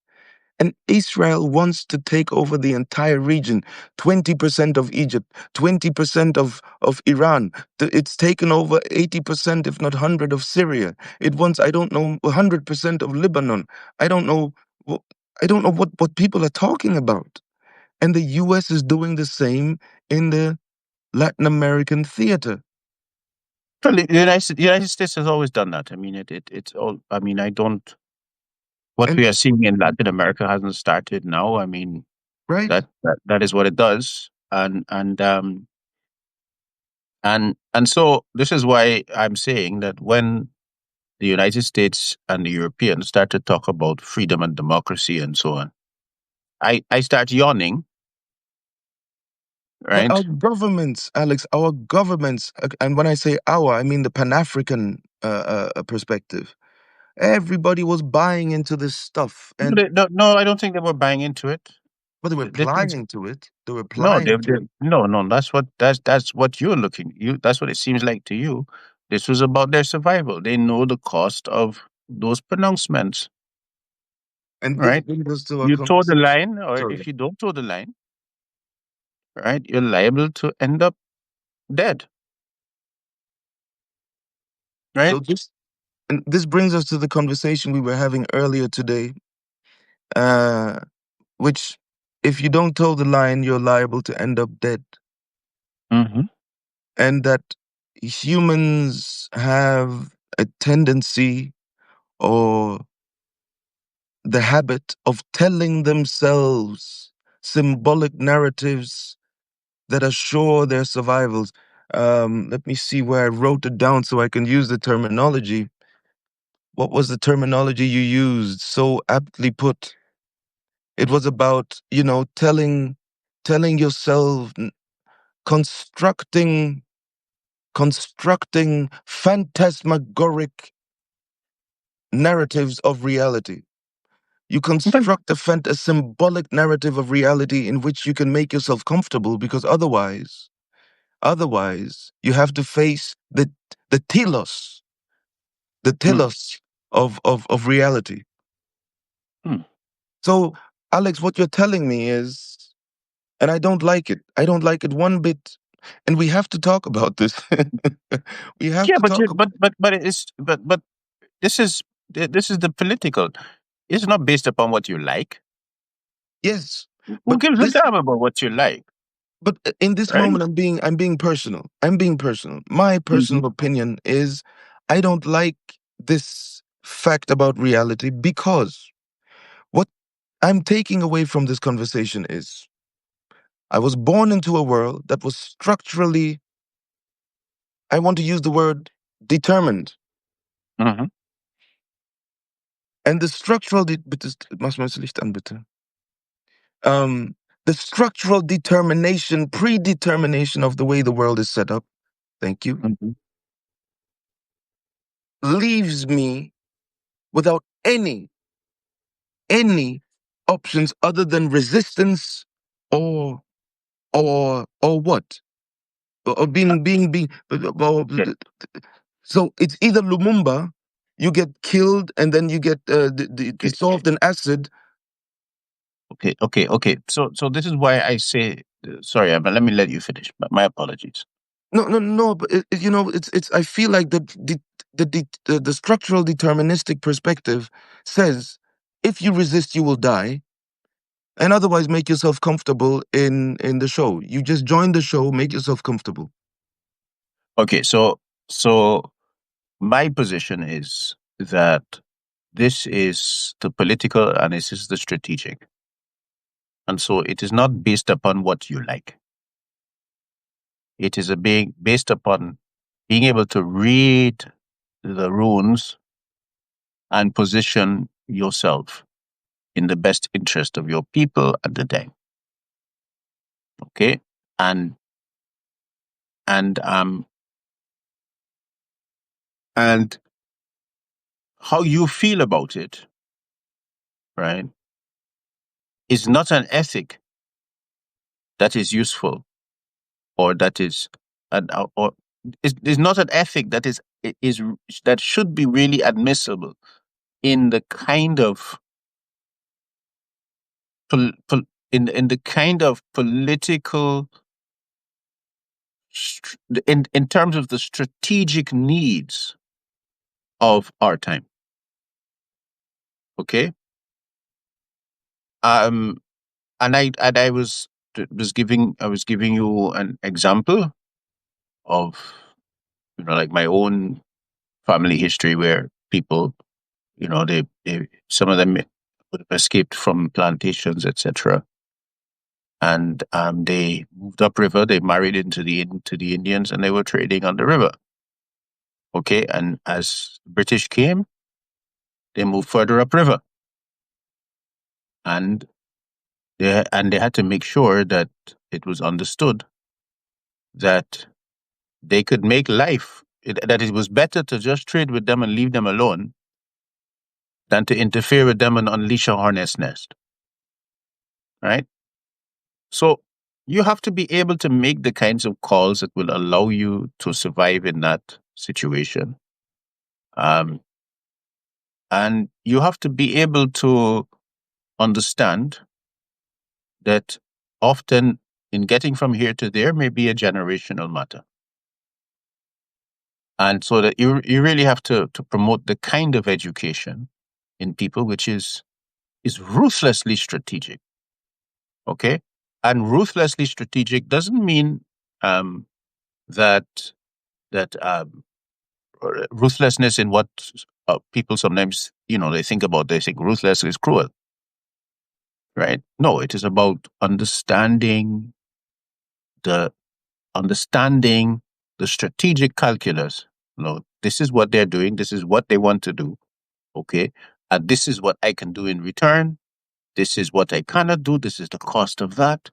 And Israel wants to take over the entire region, 20% of Egypt, 20% of Iran. It's taken over 80%, if not 100, of Syria. It wants, I don't know, 100% of Lebanon. I don't know, I don't know what people are talking about. And the US is doing the same in the Latin American theater. Well, the United States has always done that. I mean, it's all. I mean, I don't. What And we are seeing in Latin America hasn't started now. I mean, right? that is what it does, and so this is why I'm saying that when the United States and the Europeans start to talk about freedom and democracy and so on, I start yawning, But our right? governments, Alex, our governments, and when I say our, I mean the Pan African perspective. Everybody was buying into this stuff. No, And no, I don't think they were buying into it. But they were This is applying to it. They were no, applying to it. no. That's what you're looking. That's what it seems like to you. This was about their survival. They know the cost of those pronouncements, And this right? brings us to our You toe the conversation. line, or Sorry. if you don't toe the line, right, you're liable to end up dead, right? So this brings us to the conversation we were having earlier today, uh, which if you don't toe the line, you're liable to end up dead. Mm-hmm. And that humans have a tendency or the habit of telling themselves symbolic narratives that assure their survivals. Let me see where I wrote it down so I can use the terminology. What was the terminology you used? So aptly put. It was about, telling yourself, constructing, constructing phantasmagoric narratives of reality. You But construct a symbolic narrative of reality in which you can make yourself comfortable because otherwise you have to face the telos, the mm, telos of reality. mm. So, Alex, what you're telling me is, and I don't like it. I don't like it one bit. And we have to talk about this. We have Yeah, to talk about but it is but this is this is the political. It's not based upon what you like. yes. Who But gives a this damn about what you like, in this right? moment I'm being personal. I'm being personal. My Mm-hmm. personal opinion is I don't like this fact about reality because what I'm taking away from this conversation is I was born into a world that was structurally, I want to use the word determined. Mm-hmm. And the structural, bitte, mach mal das Licht an, bitte. Um, the structural determination, predetermination of the way the world is set up, thank you, Mm-hmm. leaves me without any options other than resistance or or what? Or being Okay. so it's either Lumumba, you get killed and then you get Okay. dissolved in acid. Okay. So this is why I say sorry, but let me let you finish. My apologies. No, but it's. I feel like the structural deterministic perspective says if you resist, you will die, and otherwise make yourself comfortable in the show. You just join the show, make yourself comfortable. Okay, so my position is that this is the political and this is the strategic. And so it is not based upon what you like. It is a being based upon being able to read the runes and position yourself in the best interest of your people at the time. Okay? And and um and how you feel about it, right, is not an ethic that is useful or that is or is not an ethic that is that should be really admissible in the kind of pol, pol, in the kind of political in terms of the strategic needs of our time. Okay. um and I was giving you an example of like my own family history where people they some of them would have escaped from plantations, etc. And they moved upriver. They married into the Indians, and they were trading on the river. Okay, and as British came, they moved further upriver, and they had to make sure that it was understood that they could make life. That it was better to just trade with them and leave them alone than to interfere with them and unleash a hornet's nest. Right? So you have to be able to make the kinds of calls that will allow you to survive in that situation. Um, and you have to be able to understand that often in getting from here to there may be a generational matter. And so that you really have to promote the kind of education in people which is ruthlessly strategic. Okay. And ruthlessly strategic doesn't mean um, that that ruthlessness in what people sometimes they think about. They think ruthless is cruel, right? No, it is about the understanding the strategic calculus. This is what they're doing. This is what they want to do. Okay, and this is what I can do in return. This is what I cannot do. This is the cost of that,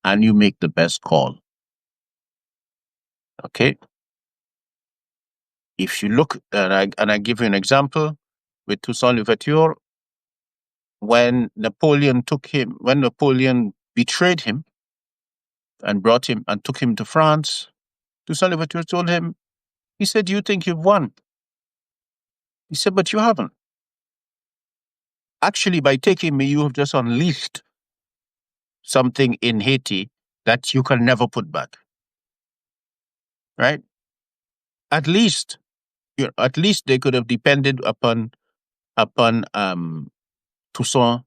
and you make the best call. Okay. If you look, and I give you an example with Toussaint Louverture, when Napoleon betrayed him and brought him and took him to France, Toussaint Louverture told him, he said, "You think you've won?" He said, "But you haven't. Actually, by taking me, you have just unleashed something in Haiti that you can never put back." Right? At least, at least they could have depended upon Toussaint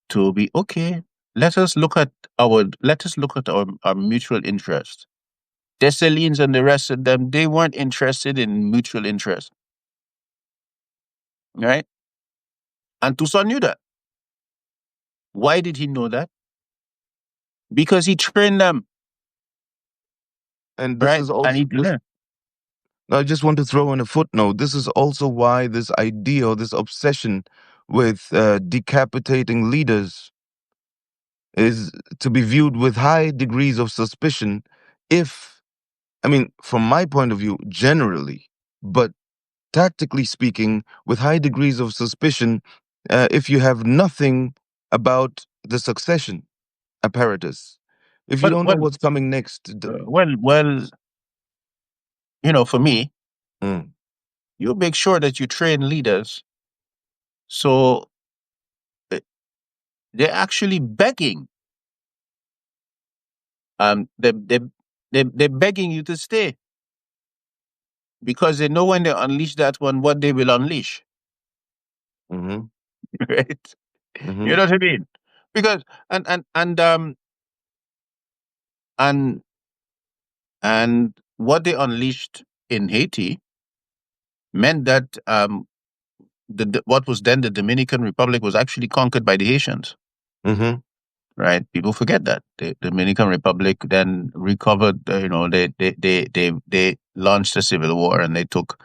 to be okay. Let us look at our mutual interest. Dessalines and the rest of them, they weren't interested in mutual interest, right? And Toussaint knew that. Why did he know that? Because he trained them, And this right? is And also he this. learned. I just want to throw in a footnote. This is also why this idea or this obsession with decapitating leaders is to be viewed with high degrees of suspicion. If, I mean, from my point of view, generally, but tactically speaking, with high degrees of suspicion, if you have nothing about the succession apparatus, if you Well, don't know well, what's coming next. well. For me, Mm, you make sure that you train leaders so uh, they're actually begging. They're begging you to stay because they know when they unleash that one, what they will unleash, mhm, right? You mhm, know what I mean? Because and and what they unleashed in Haiti meant that what was then the Dominican Republic was actually conquered by the Haitians. mhm. Right? People forget that the Dominican Republic then recovered. They launched a civil war and they took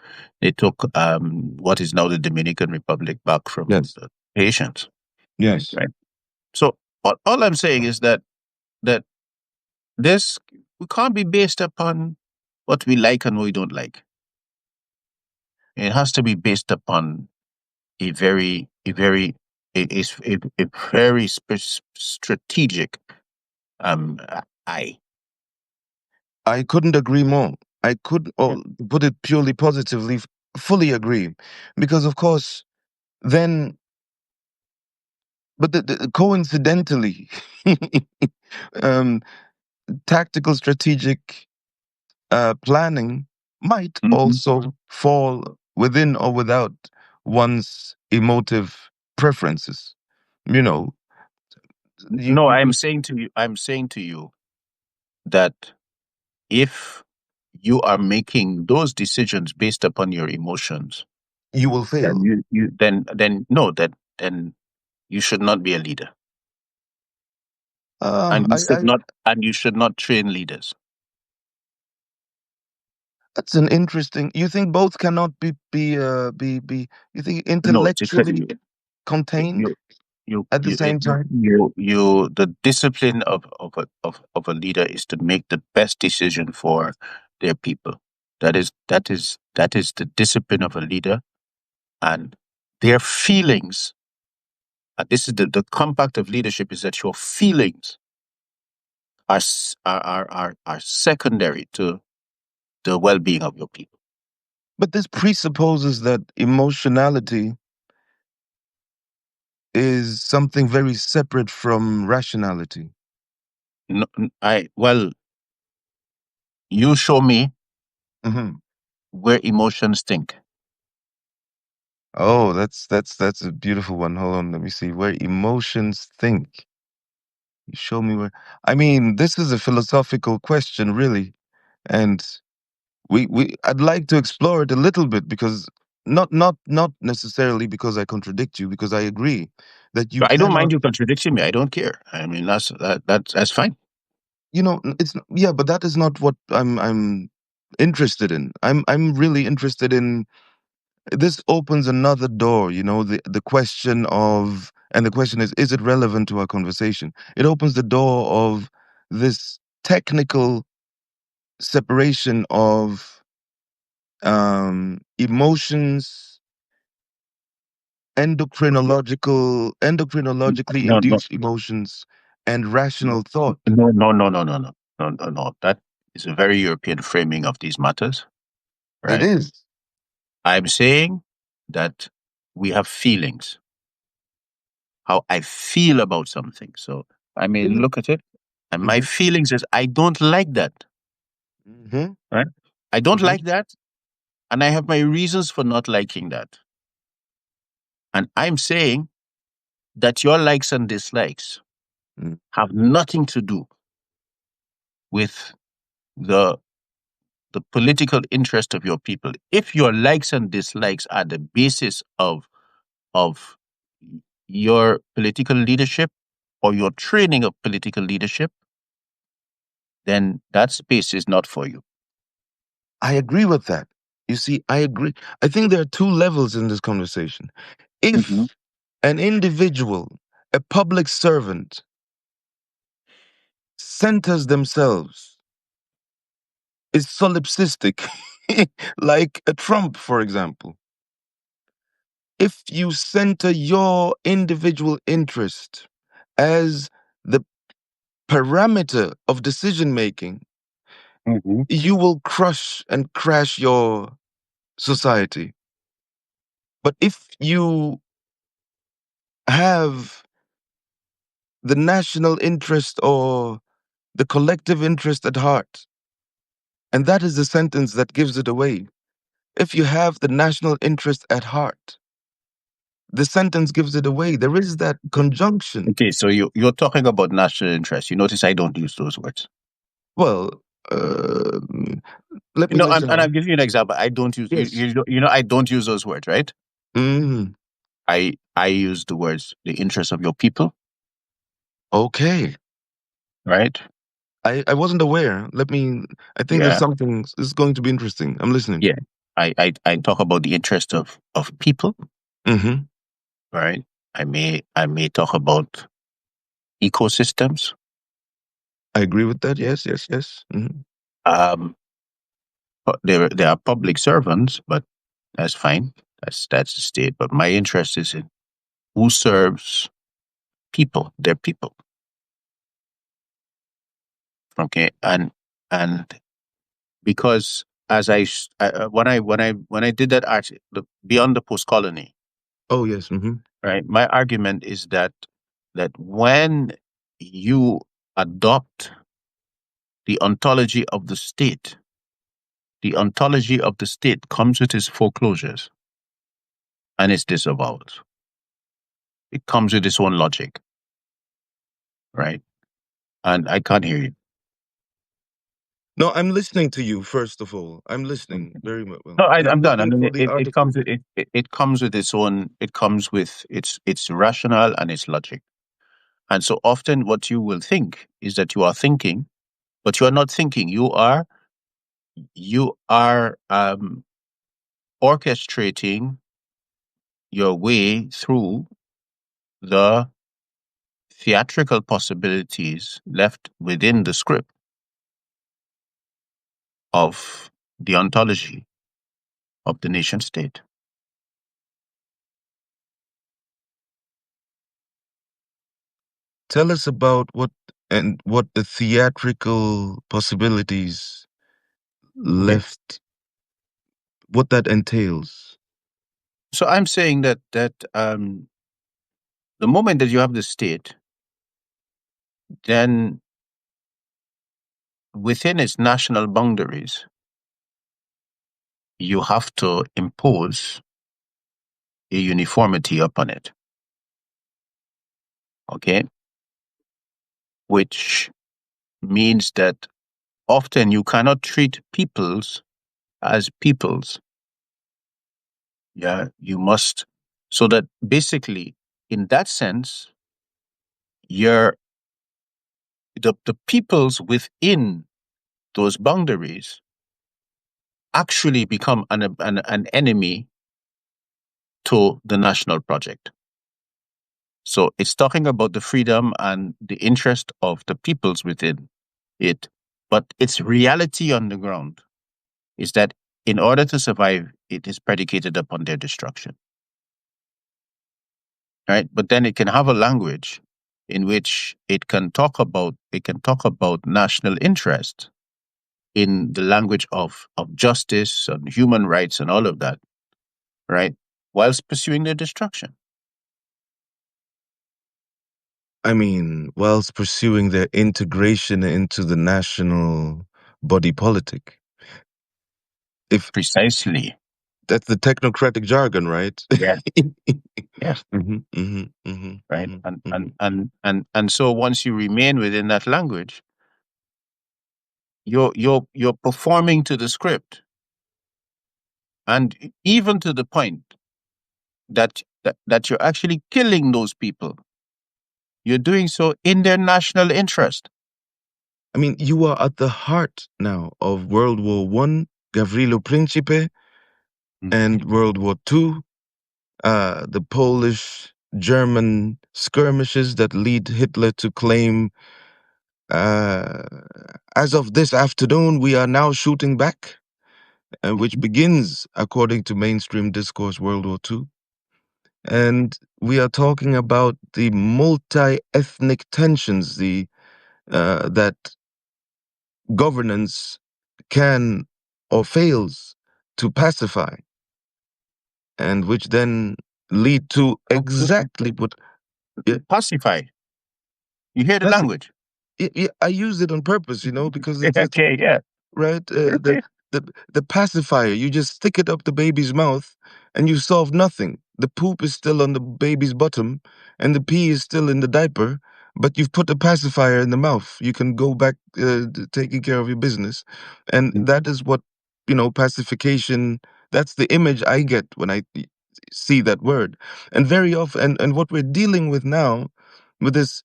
what is now the Dominican Republic back from Yes, the Haitians. yes. Right. So all I'm saying is that this we can't be based upon what we like and what we don't like. It has to be based upon a very strategic eye. I couldn't agree more. I could, Yeah. or put it purely positively, fully agree. Because, of course, then, but coincidentally, um, tactical strategic planning might Mhm. also fall within or without one's emotive preferences. You know, No, you I'm saying to you that if you are making those decisions based upon your emotions, you will then fail. then no, then you should not be a leader, Uh, and I, I you should not train leaders. That's an interesting. You think both cannot be? You think No, it's intellectually contained you you at the you same time? the discipline of a leader is to make the best decision for their people. That is the discipline of a leader, and their feelings. This is the compact of leadership is that your feelings are secondary to the well-being of your people. But this presupposes that emotionality is something very separate from rationality. No, well, you show me Hmm. where emotions think. Oh, that's a beautiful one. Hold on, let me see. Where emotions think. You show me where. I mean, this is a philosophical question, really, and we I'd like to explore it a little bit because not necessarily because I contradict you, because I agree that you I don't cannot. mind you contradicting me. I don't care. I mean, that's fine. It's yeah, but that is not what I'm interested in. I'm really interested in this opens another door, the question of, and the question is it relevant to our conversation? It opens the door of this technical separation of emotions, endocrinologically No, no, induced emotions, and rational thought. no, no, no, no, no, no, no, no, no. That is a very European framing of these matters, It right? is. I'm saying that we have feelings, how I feel about something. So I may look at it, and my Mm-hmm. feelings is I don't like that, Mm-hmm. right? I don't Mm-hmm. like that, and I have my reasons for not liking that. And I'm saying that your likes and dislikes Mm-hmm. have nothing to do with the the political interest of your people. If your likes and dislikes are the basis of your political leadership or your training of political leadership, then that space is not for you. I agree with that. You see, I agree. I think there are two levels in this conversation. Mhm. If an individual, a public servant, centers themselves, is solipsistic, like a Trump, for example, if you center your individual interest as the parameter of decision making, Mhm. you will crush and crash your society. But if you have the national interest or the collective interest at heart, and that is the sentence that gives it away. If you have the national interest at heart, the sentence gives it away. There is that conjunction. Okay, so you're talking about national interest. You notice I don't use those words. Well, um, let You me know, let you and know. I'll give you an example. I don't use Yes. I don't use those words, right? Mm, I use the words the interest of your people, okay. right? I wasn't aware. I think there's Yeah, something, this is going to be interesting. I'm listening. yeah. I talk about the interest of people, Hmm. right? I may talk about ecosystems. I agree with that. Yes, yes, yes. Hmm. Um, but there are public servants, but that's fine. That's the state. But my interest is in who serves people, their people. Okay, and because as when I did that art, beyond the post colony, Oh, yes. Hmm. right? My argument is that when you adopt the ontology of the ontology of the state comes with its foreclosures and its disavowals. It comes with its own logic, right? And I can't hear you. No, I'm listening to you, first of all. I'm listening very well. No, And I'm I'm done. I looking mean, for the it comes article. with it comes with its own. It comes with its rationale and its logic. And so often, what you will think is that you are thinking, but you are not thinking. You are orchestrating your way through the theatrical possibilities left within the script of the ontology of the nation state. Tell us about what and what the theatrical possibilities Okay. left, what that entails. So I'm saying that the moment that you have the state, then within its national boundaries, you have to impose a uniformity upon it. Okay. Which means that often you cannot treat peoples as peoples. Yeah. You must, so that basically, in that sense, you're the peoples within those boundaries actually become an enemy to the national project. So it's talking about the freedom and the interest of the peoples within it. But its reality on the ground is that in order to survive, it is predicated upon their destruction. Right? But then it can have a language in which it can talk about national interest in the language of justice and human rights and all of that, right? Whilst pursuing their destruction. I mean, whilst pursuing their integration into the national body politic. If Precisely. that's the technocratic jargon, right? Yeah. Yes. Right. And so once you remain within that language, you're performing to the script. And even to the point that you're actually killing those people. You're doing so in their national interest. I mean, you are at the heart now of World War One, Gavrilo Principe, and World War Two, the Polish-German skirmishes that lead Hitler to claim, uh, as of this afternoon, we are now shooting back, which begins, according to mainstream discourse, World War Two. And we are talking about the multi-ethnic tensions, that governance can or fails to pacify, and which then lead to exactly what. Yeah, Pacify. You hear the paci- language? I use it on purpose, because it's Okay, yeah. right. The pacifier, you just stick it up the baby's mouth, and you solve nothing. The poop is still on the baby's bottom, and the pee is still in the diaper. But you've put a pacifier in the mouth. You can go back taking care of your business, and that is what pacification. That's the image I get when I see that word, and very often, and what we're dealing with now, with this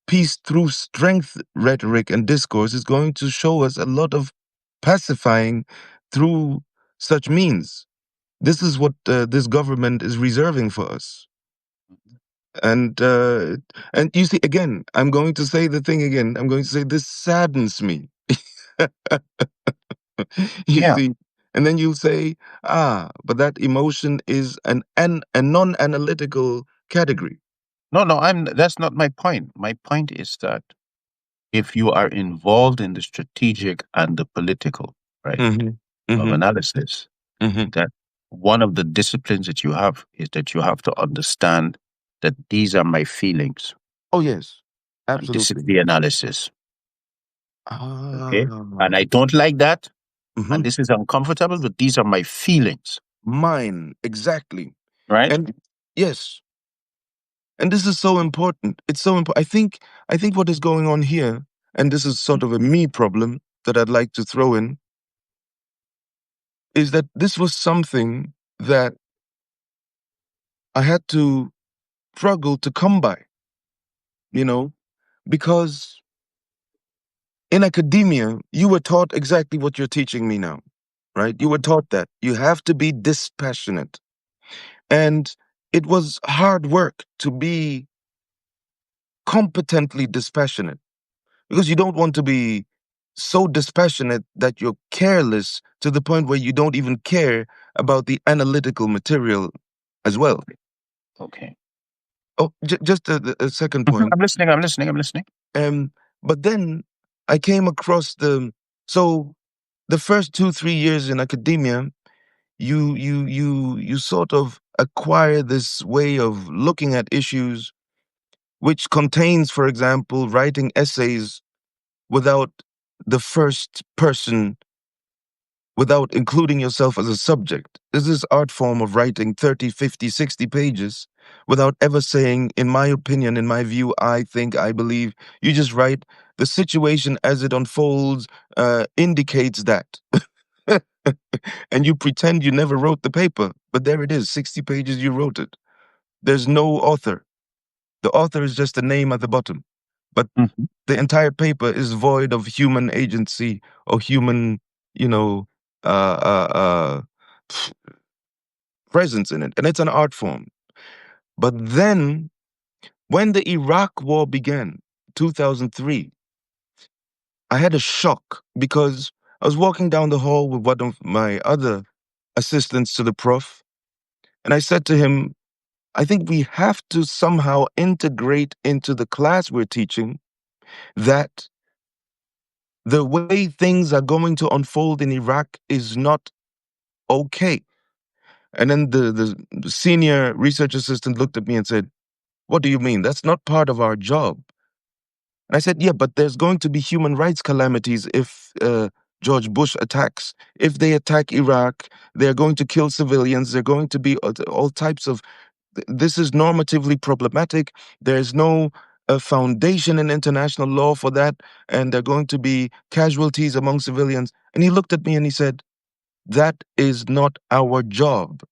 peace through strength rhetoric and discourse, is going to show us a lot of pacifying through such means. This is what this government is reserving for us. And you see, again, I'm going to say the thing again. I'm going to say this saddens me. You Yeah. see, and then you'll say, but that emotion is a non-analytical category. No, that's not my point. My point is that if you are involved in the strategic and the political, right, Mm-hmm. of Mm-hmm. analysis, Mm-hmm. that one of the disciplines that you have is that you have to understand that these are my feelings Oh yes, and this is absolutely. the analysis. Okay. Ah, And I don't like that. mm-hmm. And this is uncomfortable, but these are my feelings. Mine, exactly. Right? And yes, and this is so important. It's so important. I think what is going on here, and this is sort of a me problem that I'd like to throw in, is that this was something that I had to struggle to come by, you know, because in academia, you were taught exactly what you're teaching me now, right? You were taught that you have to be dispassionate. And it was hard work to be competently dispassionate, because you don't want to be so dispassionate that you're careless to the point where you don't even care about the analytical material as well. Okay. Oh, just a second point. I'm listening. I'm listening. I'm listening. Um, But then I came across so the first 2 3 years in academia, you sort of acquire this way of looking at issues, which contains, for example, writing essays without the first person, without including yourself as a subject. This is art form of writing 30, 50, 60 pages without ever saying, in my opinion, in my view, I think, I believe. You just write the situation as it unfolds, indicates that. And you pretend you never wrote the paper, but there it is, 60 pages, you wrote it. There's no author. The author is just a name at the bottom. But Mhm. the entire paper is void of human agency or human, you know, uh, presence in it. And it's an art form. But then, when the Iraq War began, 2003, I had a shock because I was walking down the hall with one of my other assistants to the prof, and I said to him, I think we have to somehow integrate into the class we're teaching that the way things are going to unfold in Iraq is not okay. And then the senior research assistant looked at me and said, what do you mean? That's not part of our job. And I said, yeah, but there's going to be human rights calamities if George Bush attacks. If they attack Iraq, they're going to kill civilians. They're going to be all types of. This is normatively problematic. There's no foundation in international law for that. And there are going to be casualties among civilians. And he looked at me and he said, that is not our job.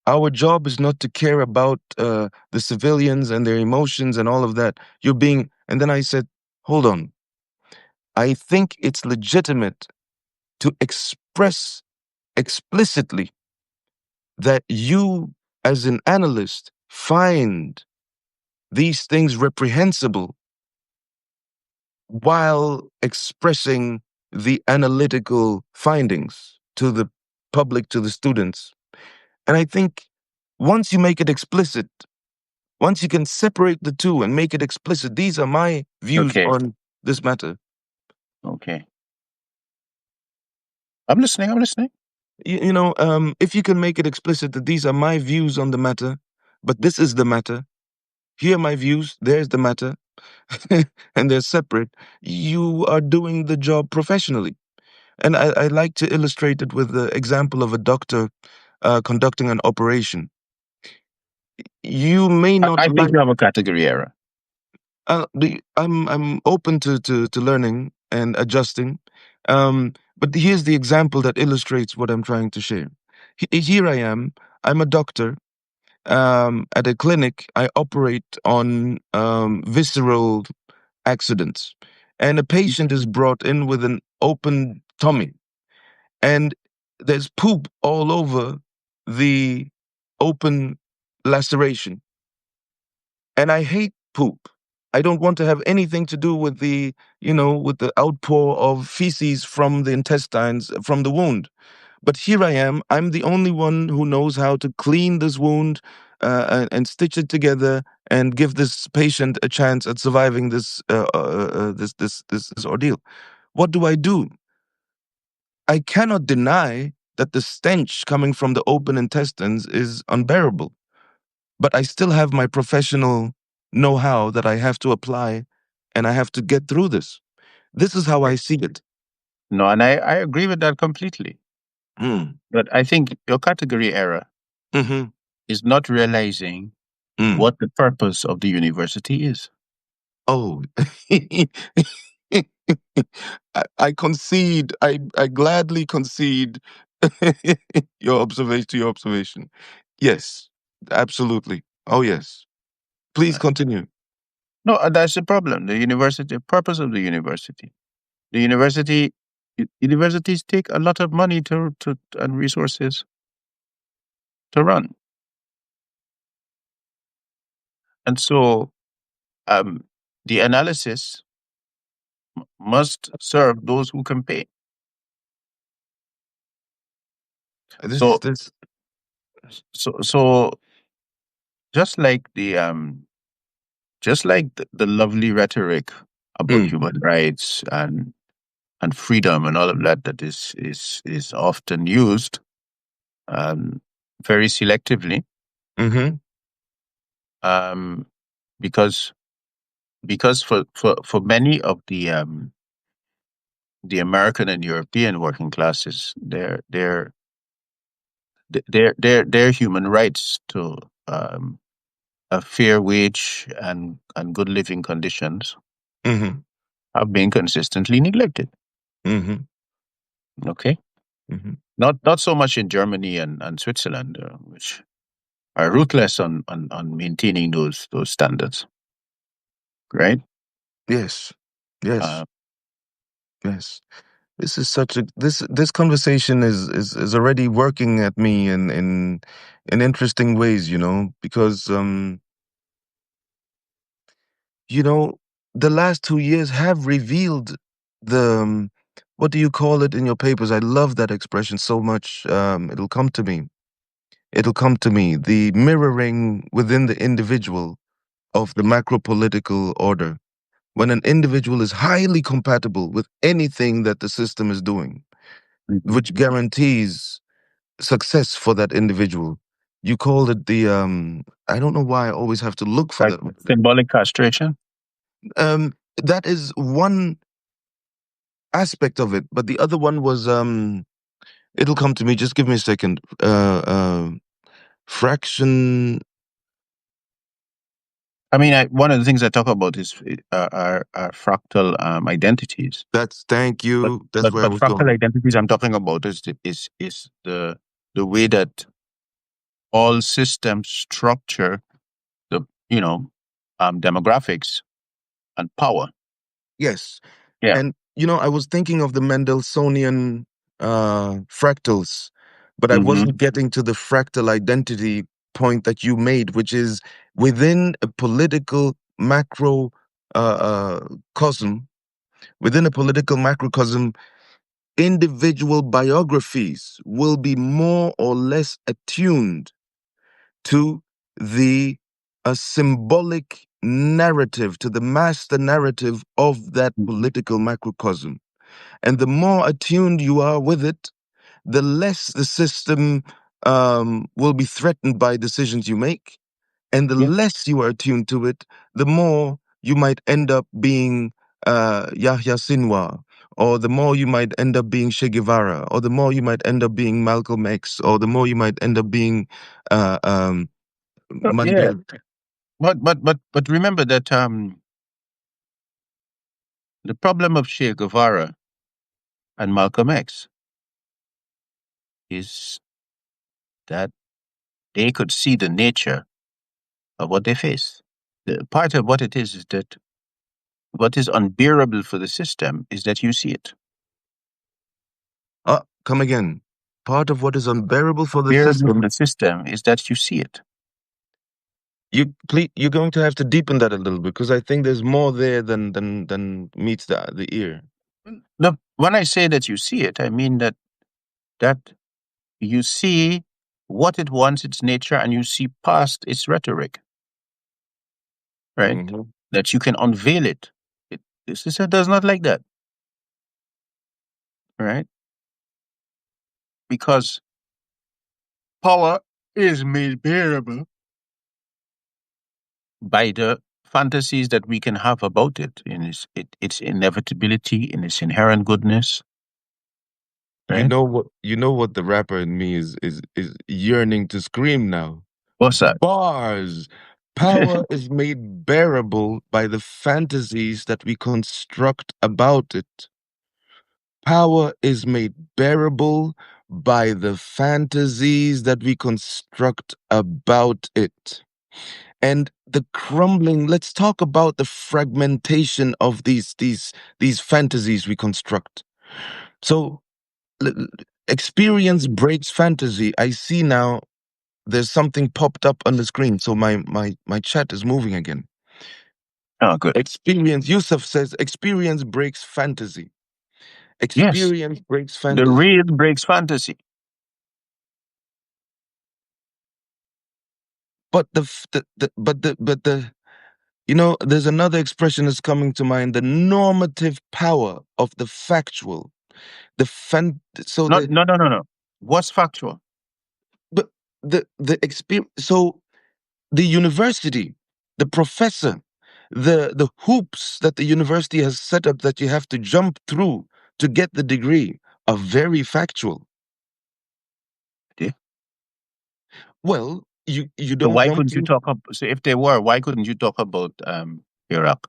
Our job is not to care about the civilians and their emotions and all of that. You're being. And then I said, hold on. I think it's legitimate to express explicitly that you, as an analyst, find these things reprehensible while expressing the analytical findings to the public, to the students. And I think once you make it explicit, once you can separate the two and make it explicit, these are my views Okay. on this matter. Okay. I'm listening. I'm listening. If you can make it explicit that these are my views on the matter, but this is the matter, here are my views, there's the matter, and they're separate, you are doing the job professionally. And I like to illustrate it with the example of a doctor conducting an operation. You may I, not I think like. you have a category error. I'm open to learning and adjusting, but here's the example that illustrates what I'm trying to share. Here I am. I'm a doctor. At a clinic, I operate on visceral accidents, and a patient is brought in with an open tummy, and there's poop all over the open laceration. And I hate poop. I don't want to have anything to do with with the outpour of feces from the intestines from the wound. But here I am. I'm the only one who knows how to clean this wound and stitch it together and give this patient a chance at surviving this ordeal. What do? I cannot deny that the stench coming from the open intestines is unbearable, but I still have my professional know how that I have to apply and I have to get through this. This is how I see it. No, and I agree with that completely. Mm. But I think your category error Hmm. is not realizing Mm. what the purpose of the university is. Oh, I concede. I gladly concede your observation to your observation. Yes, absolutely. Oh, yes. Please Right. continue. No, that's the problem. The university, purpose of the university. The universities take a lot of money to and resources to run, and so um, the analysis must serve those who can pay. This, So, this, so just like the lovely rhetoric about Mm. human rights and freedom and all of that that is often used um, very selectively, Mm-hmm. um, because for many of the American and European working classes, their human rights to um, a fair wage and good living conditions Mm-hmm. have been consistently neglected. Mm-hmm. Okay, Mm-hmm. not so much in Germany and Switzerland, which are ruthless on maintaining those standards, right? Yes. Uh, Yes. Yes. This is such a this conversation is already working at me in interesting ways, because you know, the last 2 years have revealed the what do you call it in your papers? I love that expression so much. It'll come to me. It'll come to me. The mirroring within the individual of the macro political order. When an individual is highly compatible with anything that the system is doing, mhm. which guarantees success for that individual. You called it the I don't know why I always have to look for Like that. symbolic castration. Um that is one aspect of it, but the other one was it'll come to me, just give me a second. Fraction. I mean, one of the things I talk about is are fractal identities. That's thank But you. That's but where I but was fractal going. identities I'm talking about is the way that all systems structure the demographics and power. Yes. Yeah. And I was thinking of the Mendelssohnian fractals, but I Hmm. wasn't getting to the fractal identity point that you made, which is within a political macro cosm, within a political macrocosm, individual biographies will be more or less attuned to the a symbolic narrative, to the master narrative of that political macrocosm. And the more attuned you are with it, the less the system will be threatened by decisions you make. And the Yeah. less you are attuned to it, the more you might end up being Yahya Sinwar, or the more you might end up being Che Guevara, or the more you might end up being Malcolm X, or the more you might end up being uh, um, Yeah. Mandela. But remember that the problem of Che Guevara and Malcolm X is that they could see the nature of what they face. The part of what it is that what is unbearable for the system is that you see it. Come again. Part of what is unbearable for the Bearable in system. the system is that you see it. You're going to have to deepen that a little because I think there's more there than meets the ear. No, when I say that you see it, I mean that you see what it wants, its nature, and you see past its rhetoric, right? Hmm. That you can unveil it. The system does not like that, right? Because power is made bearable by the fantasies that we can have about it in its inevitability, in its inherent goodness, right? You know what the rapper in me is yearning to scream now. What's that? Bars. Power is made bearable by the fantasies that we construct about it. Power is made bearable by the fantasies that we construct about it. And the crumbling, let's talk about the fragmentation of these fantasies we construct. So l- l- experience breaks fantasy. I see now there's something popped up on the screen. So my chat is moving again. Oh, good. Experience, Yusuf says, experience breaks fantasy. Yes, Experience breaks the fantasy. real breaks fantasy. But the You know, there's another expression that's coming to mind: the normative power of the factual. The fan. So Not, the no, no, no, no. What's factual? but the experience. So the university, the professor, the hoops that the university has set up that you have to jump through to get the degree are very factual. Okay. Well, you So don't why jump couldn't you through, talk up? So if they were, why couldn't you talk about Iraq?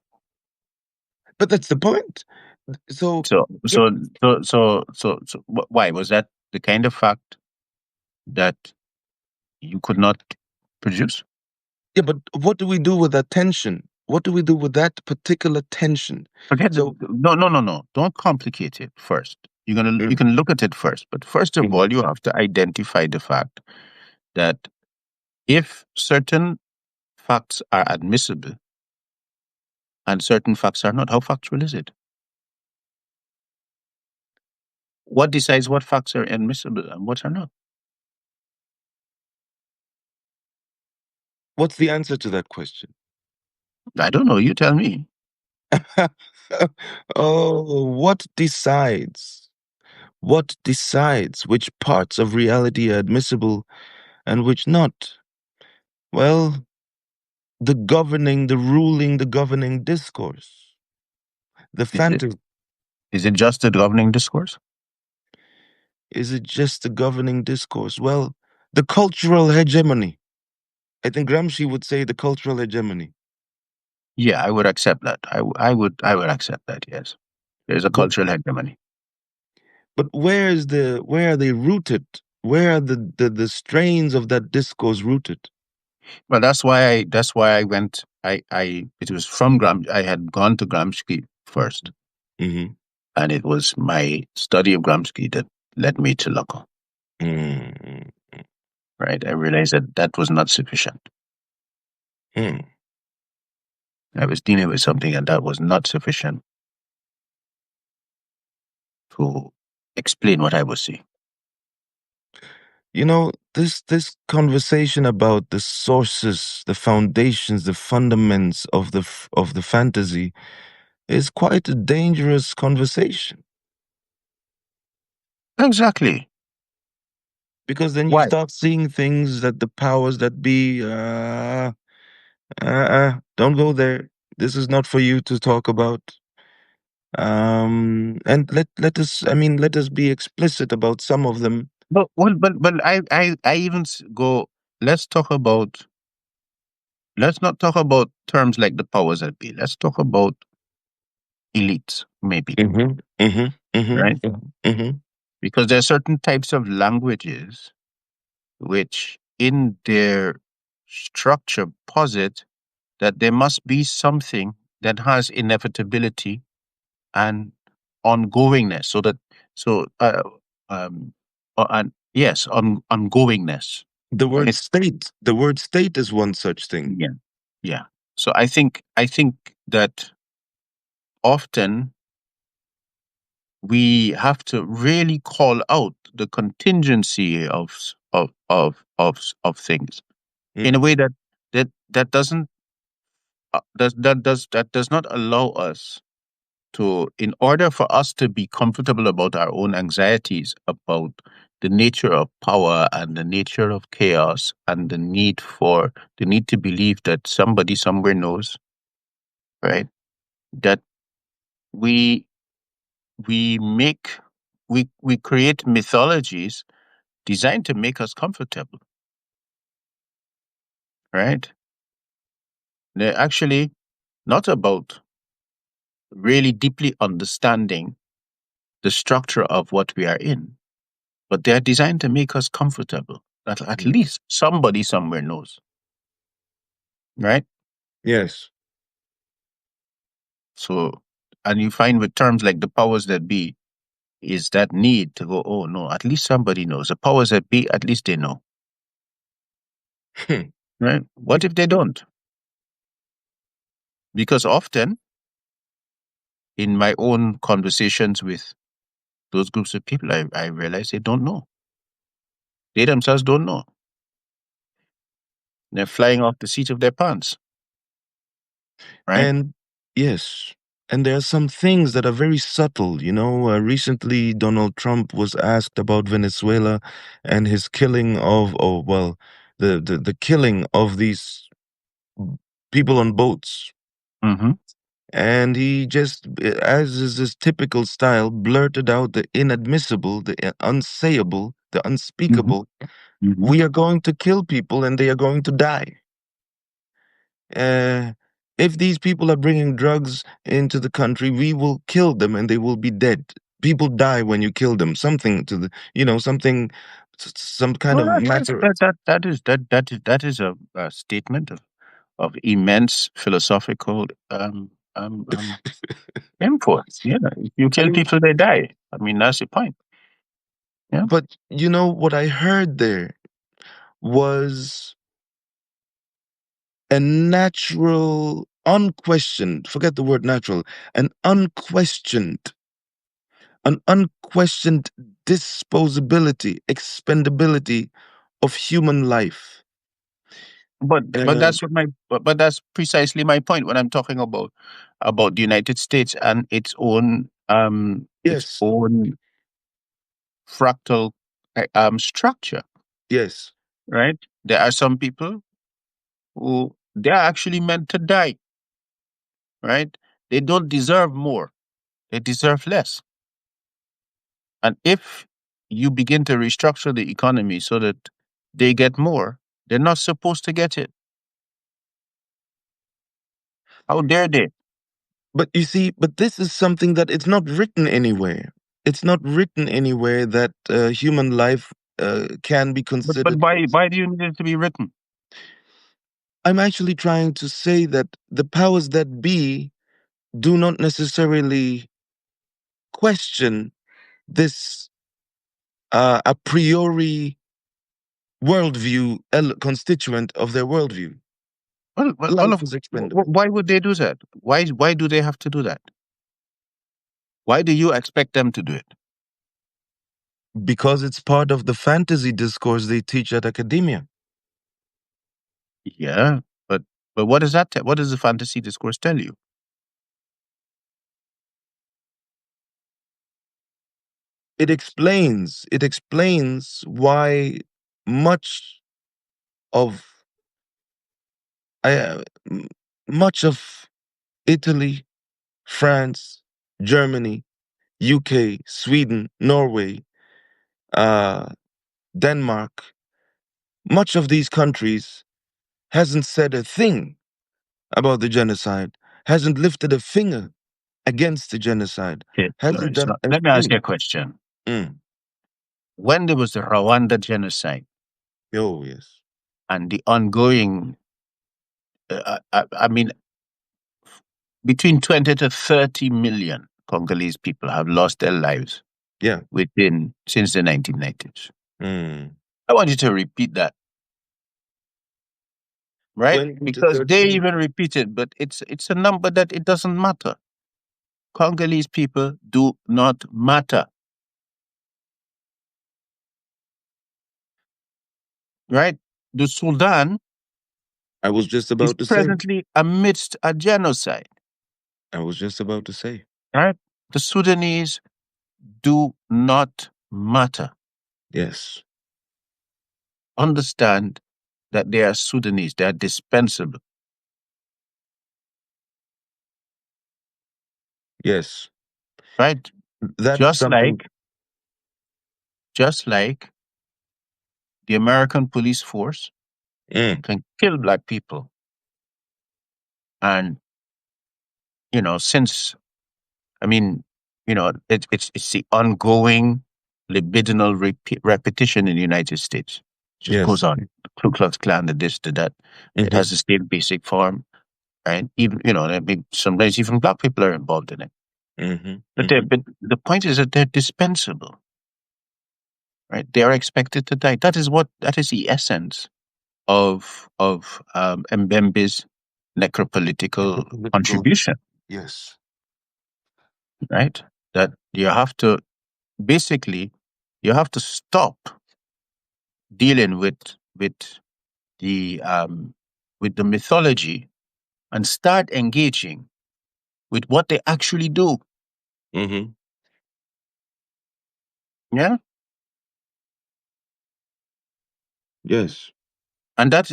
but that's the point. So So yeah, so why was that the kind of fact that you could not produce? yeah, but what do we do with that tension? What do we do with that particular tension? Forget the So no, no, no, no. Don't complicate it first. You mm, can look at it first, but first of mhm. all, you have to identify the fact that if certain facts are admissible and certain facts are not, how factual is it? What decides what facts are admissible and what are not? What's the answer to that question? I don't know. You tell me. Oh, what decides? What decides which parts of reality are admissible and which not? Well, the governing discourse. The Is it fantasy. just the governing discourse? Is it just the governing discourse? Well, the cultural hegemony. I think Gramsci would say the cultural hegemony. Yeah, I would accept that. I would accept that. Yes, there's a But cultural hegemony. but where are they rooted? Where are the strains of that discourse rooted? Well, that's why I went. I it was from I had gone to Gramsci first, Hmm. and it was my study of Gramsci that led me to Lacan. Mm, Right, I realized that that was not sufficient. mm. I was dealing with something, and that was not sufficient to explain what I was seeing. You know, this conversation about the sources, the foundations, the fundaments of of the fantasy is quite a dangerous conversation Exactly. because then you Why? start seeing things that the powers that be don't go there. This is not for you to talk about. And let us, I mean, let us be explicit about some of them. But I even go. Let's talk about. Let's not talk about terms like the powers that be. Let's talk about elites, maybe, Mm-hmm, mm-hmm, right? mm-hmm, mm-hmm. Because there are certain types of languages which, in their structure, posit that there must be something that has inevitability and ongoingness. So that so um and yes, ongoingness, right? The word state is one such thing. Yeah, yeah. So I think that often we have to really call out the contingency of things in a way that doesn't that does not allow us to, in order for us to be comfortable about our own anxieties about the nature of power and the nature of chaos and the need to believe that somebody somewhere knows, right? That we we make we create mythologies designed to make us comfortable, right? They're actually not about really deeply understanding the structure of what we are in, but they're designed to make us comfortable. That at Mm. least somebody somewhere knows, right? Yes. So, and you find with terms like the powers that be, is that need to go, oh no, at least somebody knows. The powers that be, at least they know, right? What if they don't? Because often in my own conversations with those groups of people, I realize they don't know. They themselves don't know. They're flying off the seat of their pants. right? And yes, and there are some things that are very subtle. Recently Donald Trump was asked about Venezuela and his killing of, oh well, the killing of these people on boats. Mm-hmm. And he just, as is his typical style, blurted out the inadmissible, the unsayable, the Mm-hmm. unspeakable. Mm-hmm. We are going to kill people and they are going to die. Uh, if these people are bringing drugs into the country, we will kill them and they will be dead. People die when you kill them. Something to the, something, some kind Well, of matter. that is a statement of immense philosophical import. Yeah, if you I kill mean, people, they die. I mean, that's the point. Yeah. but what I heard there was a natural, unquestioned, forget the word natural, an unquestioned disposability, expendability of human life. But Uh, that's what but that's precisely my point when I'm talking about the United States and its yes, own fractal structure, yes. right? There are some people who they are actually meant to die, right? They don't deserve more; they deserve less. And if you begin to restructure the economy so that they get more, they're not supposed to get it. How dare they? But you see, but this is something that it's not written anywhere. It's not written anywhere that human life can be But considered. why do you need it to be written? I'm actually trying to say that the powers that be do not necessarily question this a priori worldview constituent of their worldview. Well, Life is expendable why would they do that? Why do they have to do that? Why do you expect them to do it? because it's part of the fantasy discourse they teach at academia. Yeah, but what does that tell? What does the fantasy discourse tell you? It explains why much of uh, m- much of Italy, France, Germany, UK, Sweden, Norway, uh, Denmark, much of these countries hasn't said a thing about the genocide, hasn't lifted a finger against the genocide, Okay, all hasn't right. done So a let me ask you thing. a question. Mm. When there was the Rwanda genocide Oh, yes. and the ongoing, I mean, between 20 to 30 million Congolese people have lost their lives Yeah. within since the 1990s. Mm. I want you to repeat that, right? 20 to Because 30 they million. even repeat it, but it's a number that it doesn't matter. Congolese people do not matter, right? The Sudan I was just is about to say. presently amidst a genocide, I was just about to say. right? The Sudanese do not matter. Yes. Understand that they are Sudanese, they are dispensable, Yes. right? That's Just something. like, just like the American police force Mm. can kill black people. And, since, I mean, it's the ongoing libidinal repetition in the United States. It just goes Yes. on. The Ku Klux Klan, the this, the that. It Mm-hmm. has the same basic form, right? Even, I mean, sometimes even black people are involved in it. Mm-hmm. But, Mm-hmm. but the point is that they're dispensable, right? They are expected to die. That is the essence of Mbembe's necropolitical Political. contribution, Yes. right? That you have to basically you have to stop dealing the with the mythology and start engaging with what they actually do. Mm-hmm. Yeah. Yes. And that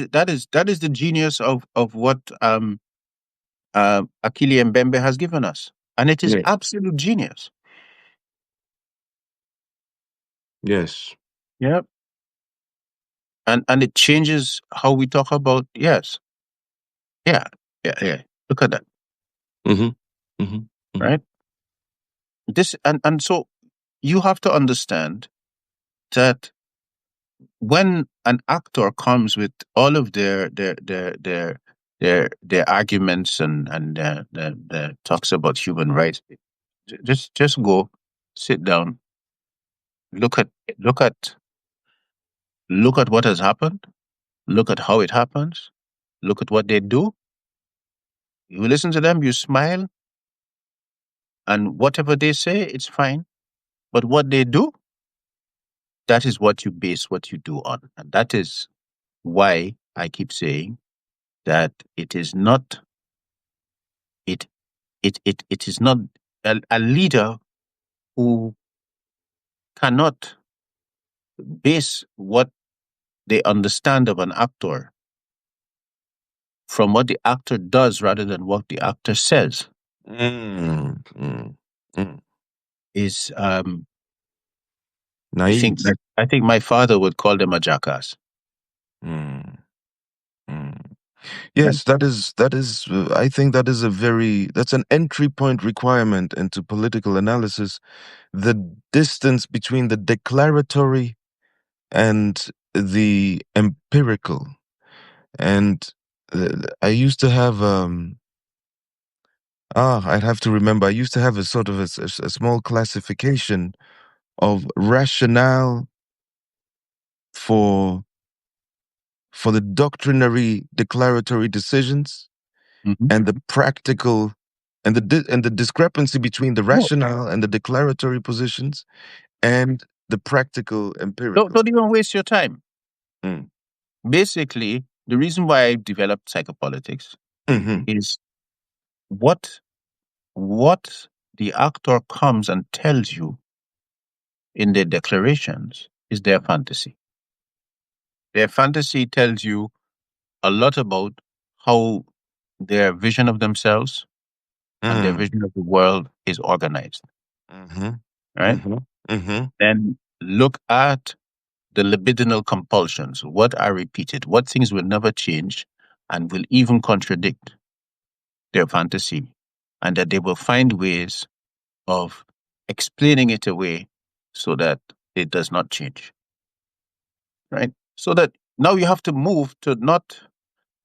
is the genius of what Akili Mbembe has given us. And it is Yeah. absolute genius. Yes. Yeah. And it changes how we talk about, yes. Yeah. Yeah. Yeah. Look at that. Mm-hmm. Mm-hmm. Mm-hmm. Right. This and so you have to understand that when an actor comes with all of their arguments and talks about human rights, just go sit down, look at look at look at what has happened, look at how it happens, look at what they do. You listen to them, you smile, and whatever they say, it's fine. But what they do, that is what you base what you do on, and that is why I keep saying that it is not it it is not a leader who cannot base what they understand of an actor from what the actor does rather than what the actor says Mm, mm, mm. is Naive. I think my father would call them a jackass. Mm, mm. Right. Yes, that is. I think that is a very that's an entry point requirement into political analysis. The distance between the declaratory and the empirical. And I used to have I'd have to remember. I used to have a sort of a small classification of rationale for the doctrinary declaratory decisions Mm-hmm. and the practical and the discrepancy between the No, rationale and the declaratory positions and the practical empirical. don't even waste your time. Mm. Basically, the reason why I developed psychopolitics Hmm. is what what the actor comes and tells you in their declarations is their fantasy. Their fantasy tells you a lot about how their vision of themselves and their Mm. vision of the world is organized, Hmm. right? Hmm. Hmm. Then look at the libidinal compulsions, what are repeated, what things will never change and will even contradict their fantasy, and that they will find ways of explaining it away so that it does not change, right? So that now you have to move to not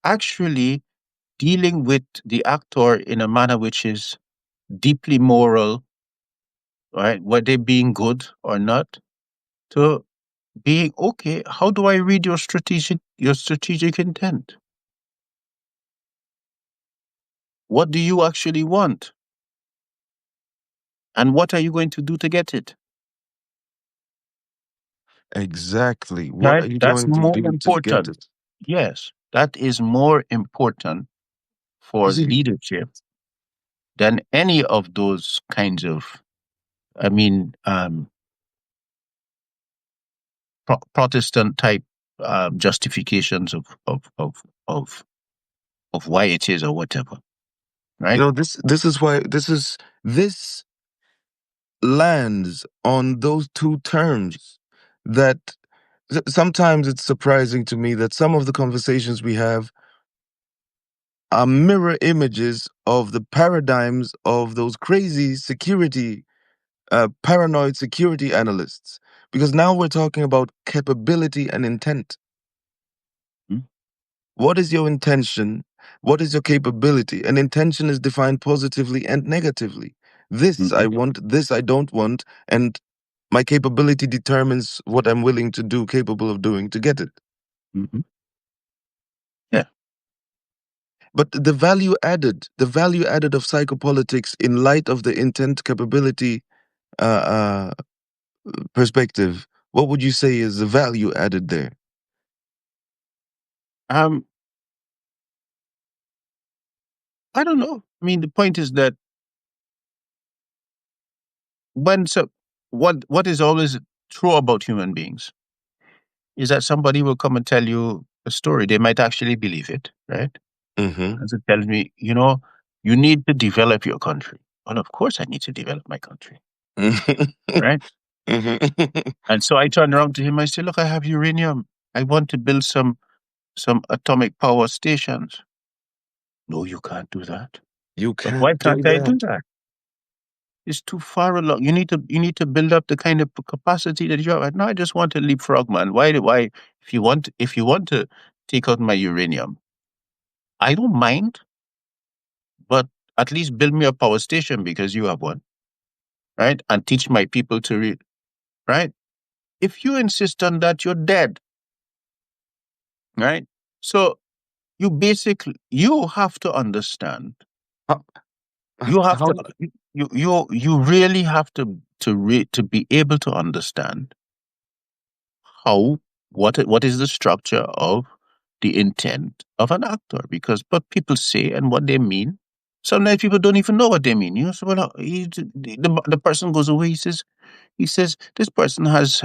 actually dealing with the actor in a manner which is deeply moral, right? Were they being good or not? To being okay, how do I read your strategic intent? What do you actually want? And what are you going to do to get it? Exactly. What Right? are you That's going to more do to get important. it? Yes, that is more important You for see, leadership than any of those kinds of, I mean, Protestant type justifications of of why it is or whatever. Right? this is why this lands on those two terms that sometimes it's surprising to me that some of the conversations we have are mirror images of the paradigms of those crazy security paranoid security analysts, because now we're talking about capability and intent. Mm, What is your intention? What is your capability? And intention is defined positively and negatively. This I mhm, want, this I don't want, and my capability determines what I'm willing to do, capable of doing to get it. mhm. Yeah. But the value added of psychopolitics in light of the intent capability uh, perspective, what would you say is the value added there? Um, I don't know. I mean, the point is that when so what is always true about human beings is that somebody will come and tell you a story. They might actually believe it, right? Mm-hmm. And so tell me, you need to develop your country. Well, of course I need to develop my country, right? Mm-hmm. And so I turned around to him. I said, "Look, I have uranium. I want to build some atomic power stations." No, you can't do that. You But why can't do can't I do that. that? It's too far along. You need to build up the kind of capacity that you have. No, I just want to leapfrog, man. Why? If you want to take out my uranium, I don't mind, but at least build me a power station because you have one, right? And teach my people to read, right? If you insist on that, you're dead, right? So you have to understand. How, You have how to you really have to be able to understand how what is the structure of the intent of an actor, because what people say and what they mean, sometimes people don't even know what they mean. So well, the person goes away. He says this person has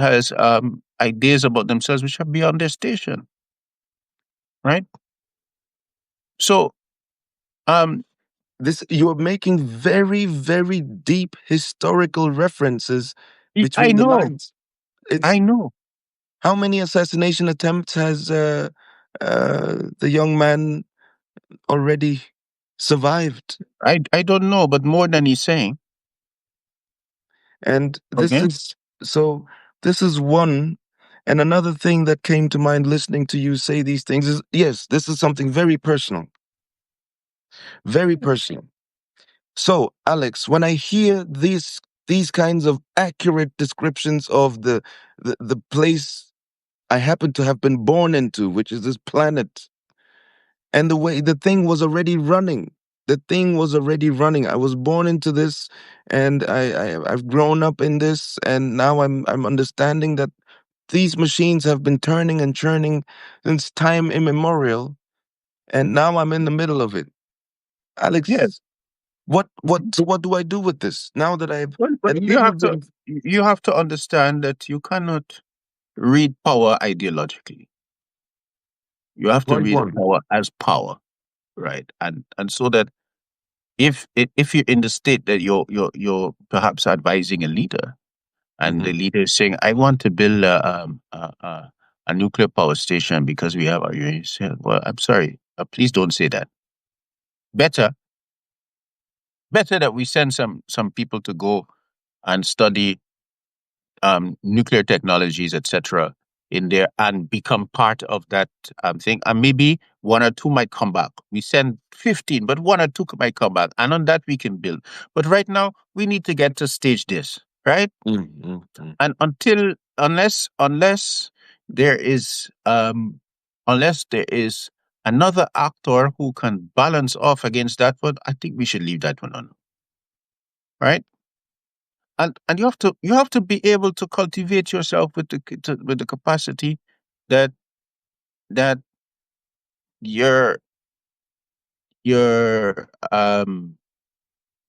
ideas about themselves which are beyond their station, right? So um this you're making very, very deep historical references I between the know, lines. It's I know. how many assassination attempts has the young man already survived? I don't know, but more than he's saying. And this Okay. is so. This is one. And another thing that came to mind listening to you say these things is yes, this is something very personal, very personal. So, Alex, when I hear these kinds of accurate descriptions of the place I happen to have been born into, which is this planet, and the way the thing was already running. The thing was already running. I was born into this, and I've grown up in this, and now I'm understanding that these machines have been turning and churning since time immemorial, and now I'm in the middle of it. Yes. Alex, what do I do with this now that I've But a you little have to bit of you have to understand that you cannot read power ideologically. You have to point read one? power as power, right? And so that if you're in the state that you're perhaps advising a leader, and the Mm-hmm, leader is saying, "I want to build a nuclear power station because we have our uranium." You say, "Well, I'm sorry, please don't say that. Better, better that we send some people to go and study nuclear technologies, etc., in there and become part of that thing. And maybe one or two might come back. We send 15, but one or two might come back. And on that, we can build. But right now, we need to get to stage this, right? mm-hmm, And unless there is, unless there is another actor who can balance off against that one, I think we should leave that one on, right? And you have to be able to cultivate yourself with with the capacity that that your your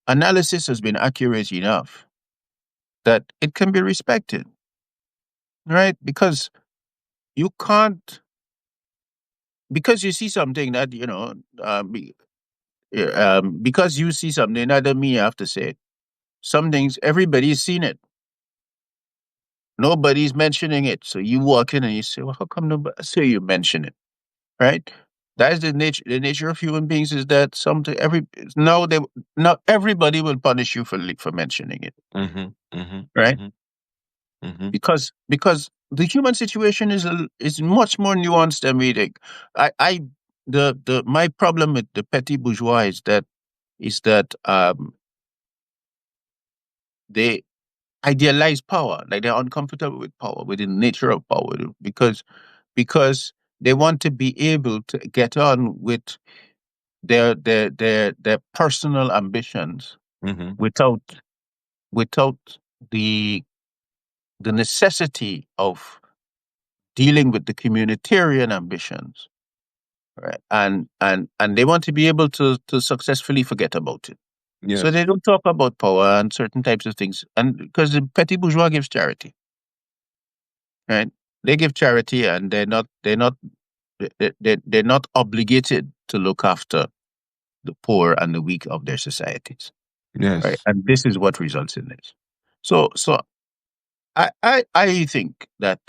analysis has been accurate enough that it can be respected, right? Because you can't, because you see something that because you see something that doesn't mean you have to say it. Some things everybody's seen it, nobody's mentioning it, so you walk in and you say, "Well, how come nobody?" So you mention it, right? That is the nature of human beings, is that something every no they not everybody will punish you for mentioning it, mm-hmm, mm-hmm, right? mm-hmm, mm-hmm, Because the human situation is much more nuanced than we think. I the my problem with the petty bourgeois is that they idealize power, like they're uncomfortable with power, with the nature of power, because they want to be able to get on with their personal ambitions mm-hmm, without without the the necessity of dealing with the communitarian ambitions, right? And they want to be able to successfully forget about it. So they Yes. don't talk about power and certain types of things, and because the petty bourgeois gives charity, right? They give charity, and they're not obligated to look after the poor and the weak of their societies, right? Yes. And this is what results in this. So I think that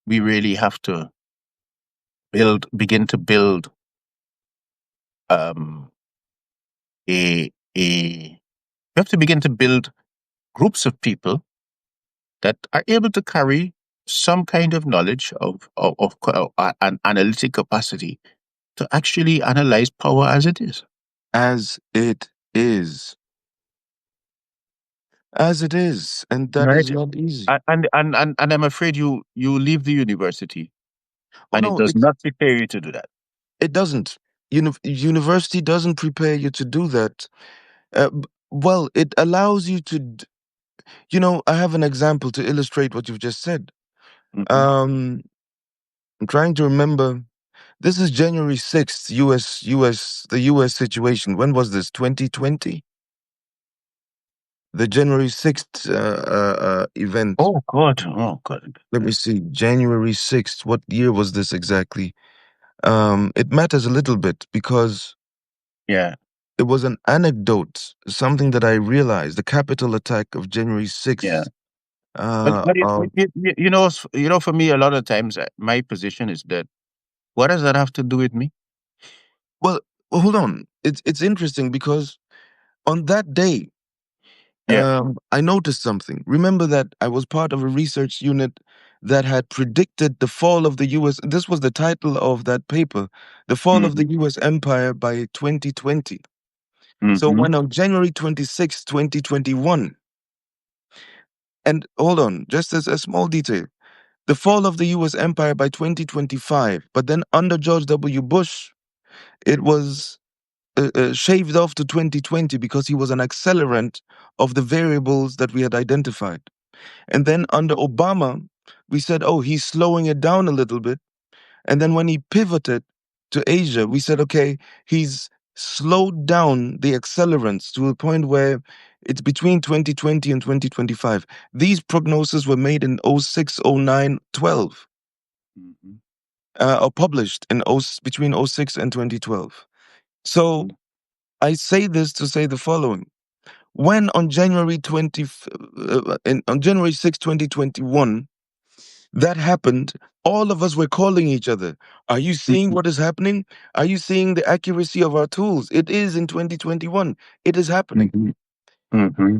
we really have to begin to build um, we have to begin to build groups of people that are able to carry some kind of knowledge of an analytic capacity to actually analyze power as it is. As it is. As it is. And that Right. is not easy. And I'm afraid you leave the university Oh and it no, does not prepare you to do that. it doesn't. University doesn't prepare you to do that. Well, it allows you to. I have an example to illustrate what you've just said. Hmm. Um, I'm trying to remember. This is January 6th, the US situation. When was this? 2020? The January 6th event. Oh God! Oh God! Let me see. January 6th. What year was this exactly? It matters a little bit because Yeah, it was an anecdote, something that I realized, the capital attack of January yeah. 6th. But Of you know, for me, a lot of times my position is that what does that have to do with me? well, hold on. It's interesting because on that day, Yeah. I noticed something. Remember that I was part of a research unit that had predicted the fall of the U.S. This was the title of that paper, "The Fall of Mm-hmm. the U.S. Empire by 2020." So Mm-hmm. when on January 26, 2021, and hold on, just as a small detail, the fall of the U.S. empire by 2025, but then under George W. Bush, it was shaved off to 2020 because he was an accelerant of the variables that we had identified. And then under Obama, we said, oh, he's slowing it down a little bit. And then when he pivoted to Asia, we said, okay, he's slowed down the accelerants to a point where it's between 2020 and 2025. These prognoses were made in '06, '09, '12, Mm-hmm. or published in between '06 and 2012. So I say this to say the following. When on on January 6, 2021, that happened, all of us were calling each other. Are you seeing Mm-hmm. what is happening? Are you seeing the accuracy of our tools? It is in 2021. It is happening. Mm-hmm. Mm-hmm.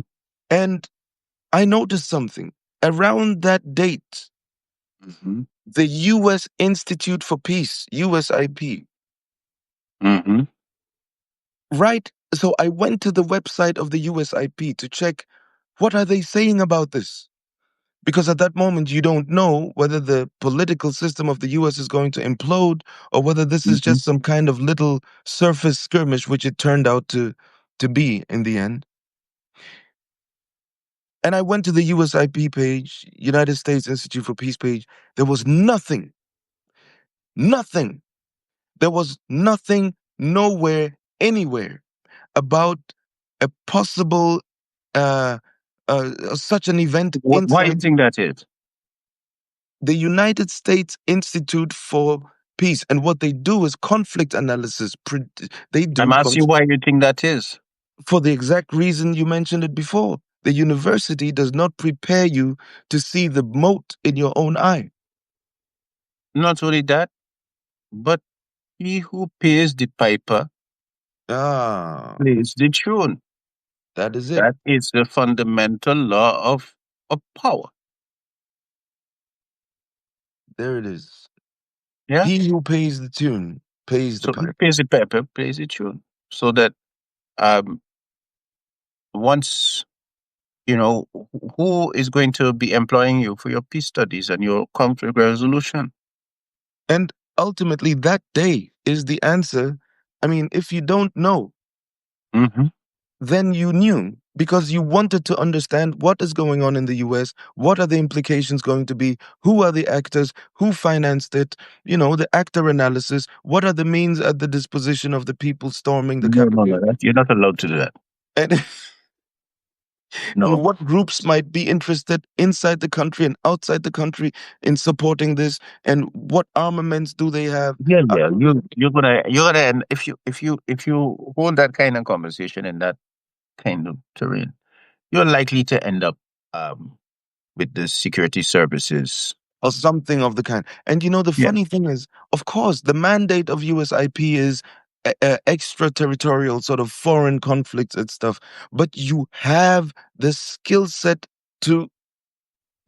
And I noticed something. Around that date, Mm-hmm. the US Institute for Peace, USIP, Mm-hmm. right? So I went to the website of the USIP to check what are they saying about this? Because at that moment you don't know whether the political system of the US is going to implode or whether this is Mm-hmm. just some kind of little surface skirmish, which it turned out to be in the end. And I went to the USIP page, United States Institute for Peace page. There was nothing, nothing. There was nothing, nowhere, anywhere about a possible such an event Why do you inside think that is? the United States Institute for Peace. And what they do is conflict analysis. They I'm do asking why you think that is. for the exact reason you mentioned it before. The university does not prepare you to see the mote in your own eye. Not only that, but he who pays the piper Ah, plays the tune. that is it. That is the fundamental law of power. There it is. Yeah. He who pays the tune pays the So he piper. pays the piper, plays the tune. So that um once who is going to be employing you for your peace studies and your conflict resolution. And ultimately, that day is the answer. I mean, if you don't know, Hmm. then you knew. because you wanted to understand what is going on in the US, what are the implications going to be, who are the actors, who financed it, the actor analysis, what are the means at the disposition of the people storming the No, no, Capitol, no. You're not allowed to do that. and, and No. what groups might be interested inside the country and outside the country in supporting this, and what armaments do they have. Yeah, Uh, yeah. You're gonna and if you hold that kind of conversation in that kind of terrain, you're likely to end up um with the security services. or something of the kind. And the Yeah. funny thing is, of course, the mandate of USIP is extraterritorial sort of foreign conflicts and stuff, but you have the skill set to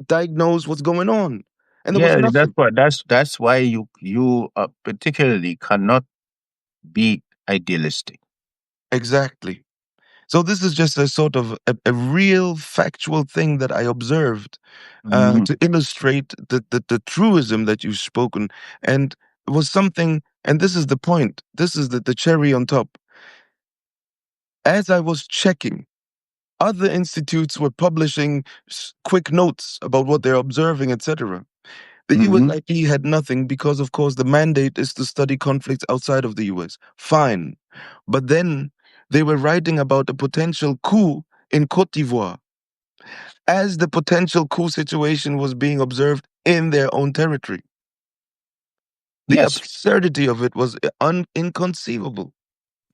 diagnose what's going on. And there was Yeah, nothing. that's why you particularly cannot be idealistic. Exactly. So this is just a sort of a real factual thing that I observed Mhm. to illustrate the truism that you've spoken. And it was something, and this is the point, this is the cherry on top. As I was checking, other institutes were publishing quick notes about what they're observing, etc. The Mhm. USIP had nothing because, of course, the mandate is to study conflicts outside of the US. Fine. But then they were writing about a potential coup in Cote d'Ivoire as the potential coup situation was being observed in their own territory. The Yes, absurdity of it was inconceivable.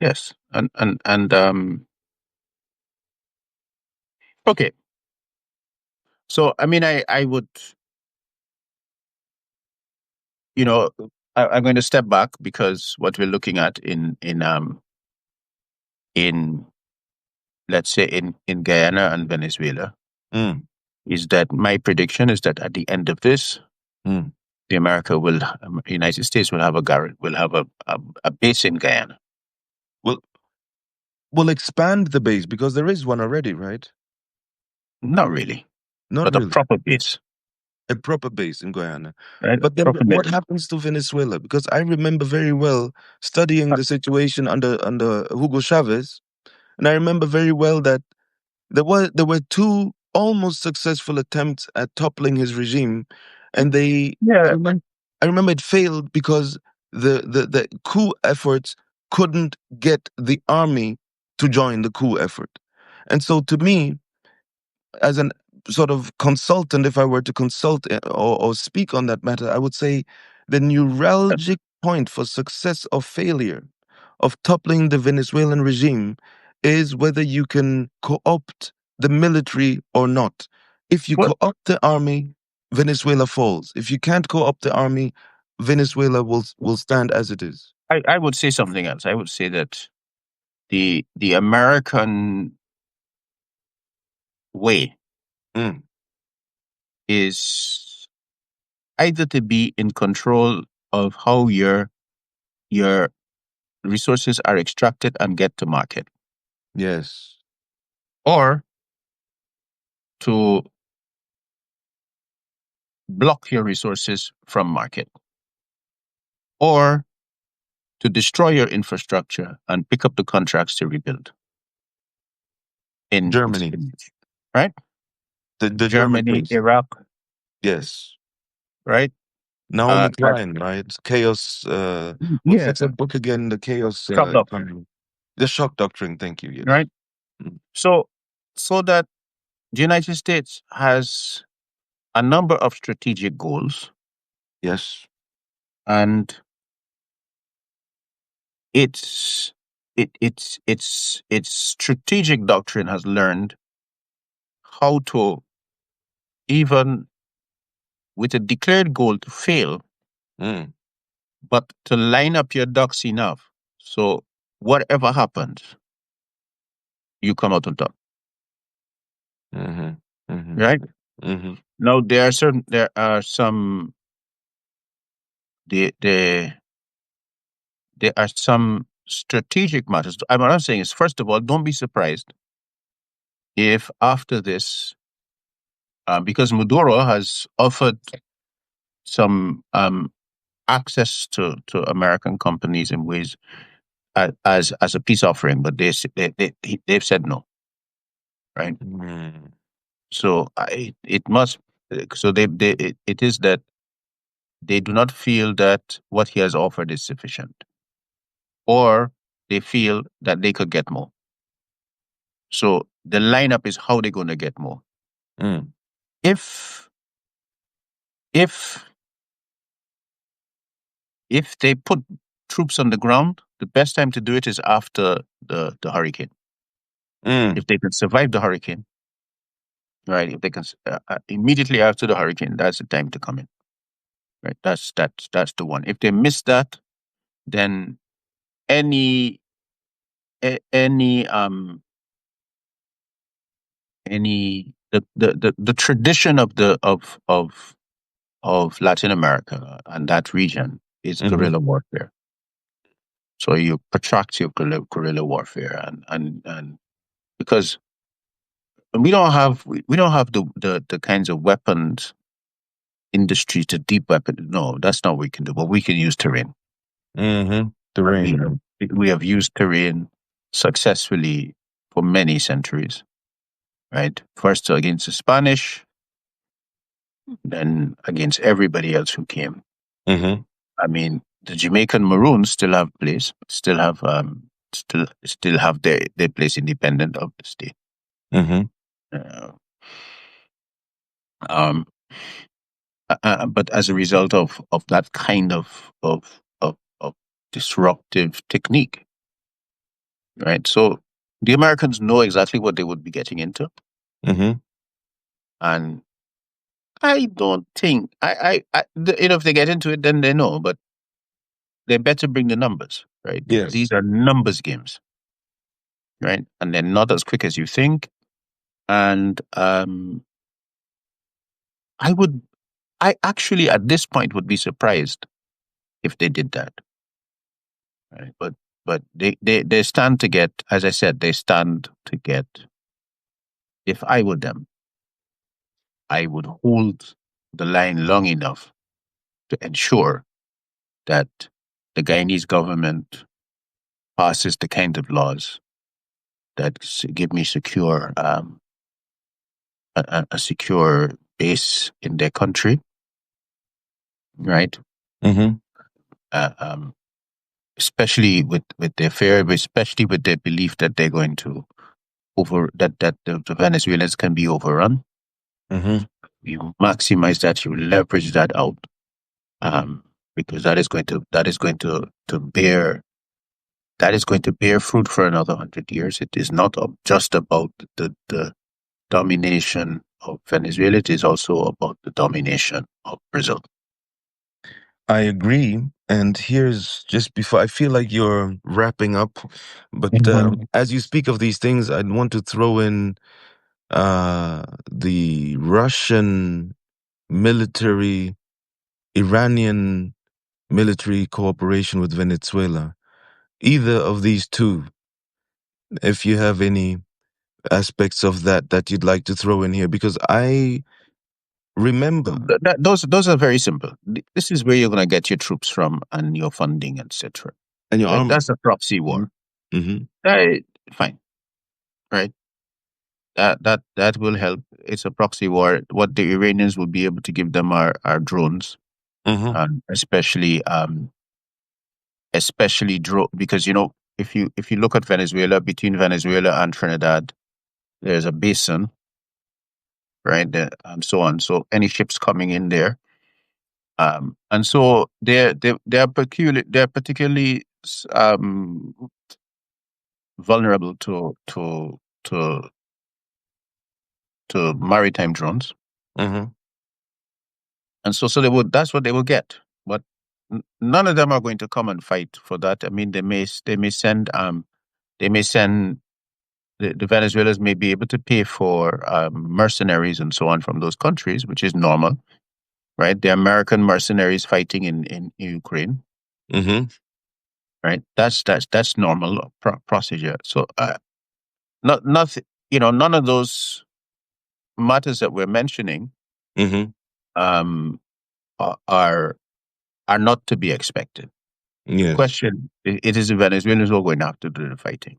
yes, and okay. So I mean, I would, you know, I'm going to step back because what we're looking at in let's say in Guyana and Venezuela Mm, is that my prediction is that at the end of this, mm. United States will have a base in Guyana. Well, we'll expand the base because there is one already, right? Not really, Not but a really. proper base, A proper base in Guyana. right? A But then proper base. what happens to Venezuela? Because I remember very well studying the situation under Hugo Chavez, and I remember very well that there were two almost successful attempts at toppling his regime, and I Yeah. remember, I remember it failed because the coup efforts couldn't get the army to join the coup effort. And so to me, as an sort of consultant, if I were to consult or speak on that matter, I would say the neuralgic point for success or failure of toppling the Venezuelan regime is whether you can co-opt the military or not. If you Well, co-opt the army, Venezuela falls. If you can't co-opt the army, Venezuela will stand as it is. I would say something else. I would say that the American way Mm, is either to be in control of how your resources are extracted and get to market, yes. or to block your resources from market, or to destroy your infrastructure and pick up the contracts to rebuild Germany. right? The German Germany, case. Iraq, Yes. right? Naomi That Klein, right? Chaos. yeah, What's that book again? The Chaos shock doctrine, Economy. The Shock Doctrine. Thank you. Yes. right? Mm. So so that the United States has a number of strategic goals, Yes. and its its strategic doctrine has learned how to, even with a declared goal, to fail, Mm. but to line up your ducks enough so whatever happens, you come out on top, Mm-hmm. Mm-hmm. right? Mm-hmm. Now the, the there are some strategic matters. What I'm saying is, first of all, don't be surprised if after this, because Maduro has offered some access to American companies in ways as a peace offering, but they've said no. right? Mm. So it must. So it is that they do not feel that what he has offered is sufficient, or they feel that they could get more. So the lineup is how they're going to get more. Mm. If if if they put troops on the ground, the best time to do it is after the hurricane. Mm. If they can survive the hurricane, right? If they can immediately after the hurricane, that's the time to come in, right? That's the one. If they miss that, then any a- any the tradition of of Latin America and that region is Mm-hmm. guerrilla warfare. So you protract your guerrilla warfare, and because we don't have the kinds of weapons industry to deep weapon. No, that's not what we can do. But we can use terrain. Mm-hmm. But we Terrain. have we have used terrain successfully for many centuries. Right, first against the Spanish, then against everybody else who came. Mm-hmm. I mean, the Jamaican Maroons still have place, still have their place independent of the state. Mm-hmm. Uh, um, but as a result of that kind of disruptive technique, right? So the Americans know exactly what they would be getting into, Mm-hmm. and I don't think if they get into it, then they know, but they better bring the numbers, right? These Yes. are numbers games, right? And they're not as quick as you think. And I would, I actually at this point would be surprised if they did that, right? But they stand to get, as I said, they stand to get. If I were them, I would hold the line long enough to ensure that the Guyanese government passes the kind of laws that give me secure a secure base in their country, right? Mm-hmm. Uh, um, especially with their fear, especially with their belief that they're going to that the Venezuelans can be overrun. Mm-hmm. You maximize that, you leverage that out, um, because that is going to bear fruit for another 100 years. It is not just about the domination of Venezuela; it is also about the domination of Brazil. I agree. And here's just before I feel like you're wrapping up, but Mhm. as you speak of these things, I'd want to throw in the Russian military, Iranian military cooperation with Venezuela. Either of these two, if you have any aspects of that that you'd like to throw in here, because I remember, Those are very simple. This is where you're going to get your troops from and your funding, etc. and your Right? army. That's a proxy war. Mm-hmm. Right? Fine. Right? That will help. It's a proxy war. What the Iranians will be able to give them are drones, Mm-hmm. especially drone because if you look at Venezuela, between Venezuela and Trinidad, there's a basin, right? There, and so on. So any ships coming in there, and so they're particularly vulnerable to to maritime drones, Mm-hmm. and so that's what they will get. But none of them are going to come and fight for that. I mean, they may send the Venezuelans may be able to pay for mercenaries and so on from those countries, which is normal, right? The American mercenaries fighting in Ukraine, Mm-hmm. right? That's normal procedure. So not nothing, none of those matters that we're mentioning Mm-hmm. um, are are not to be expected. The Yes. question it is the Venezuelans who are going to have to do the fighting.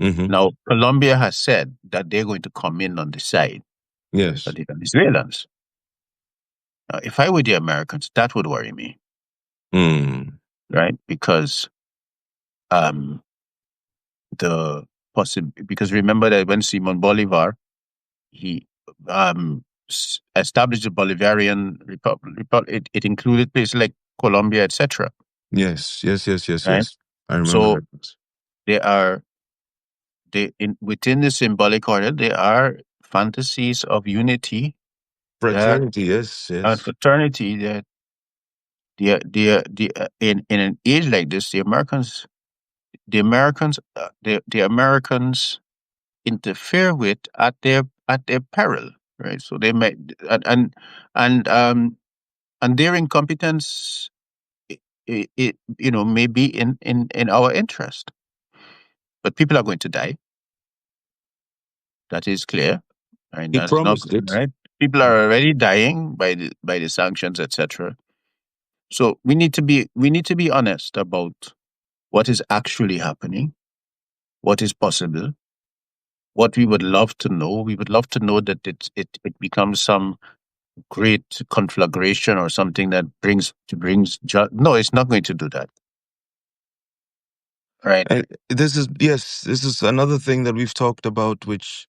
Hmm. Now, Colombia has said that they're going to come in on the side of Yes. the Venezuelans. Now, if I were the Americans, that would worry me, Mm. right? Because um, because remember that when Simon Bolivar he established the Bolivarian Republic, it included places like Colombia, etc. Yes, yes, yes, yes, Right. yes. I remember So that. they are within the symbolic order. There are fantasies of unity that Fraternity, yes, and yes. fraternity that in an age like this, the Americans interfere with at their peril, right? So they may and um and their incompetence, may be in our interest. But people are going to die. That is clear. I mean, He that's not promised it. right. People are already dying by the sanctions, etc. So we need to be honest about what is actually happening, what is possible, what we would love to know. We would love to know that it becomes some great conflagration or something that no, it's not going to do that. Right. And this is, yes, this is another thing that we've talked about, which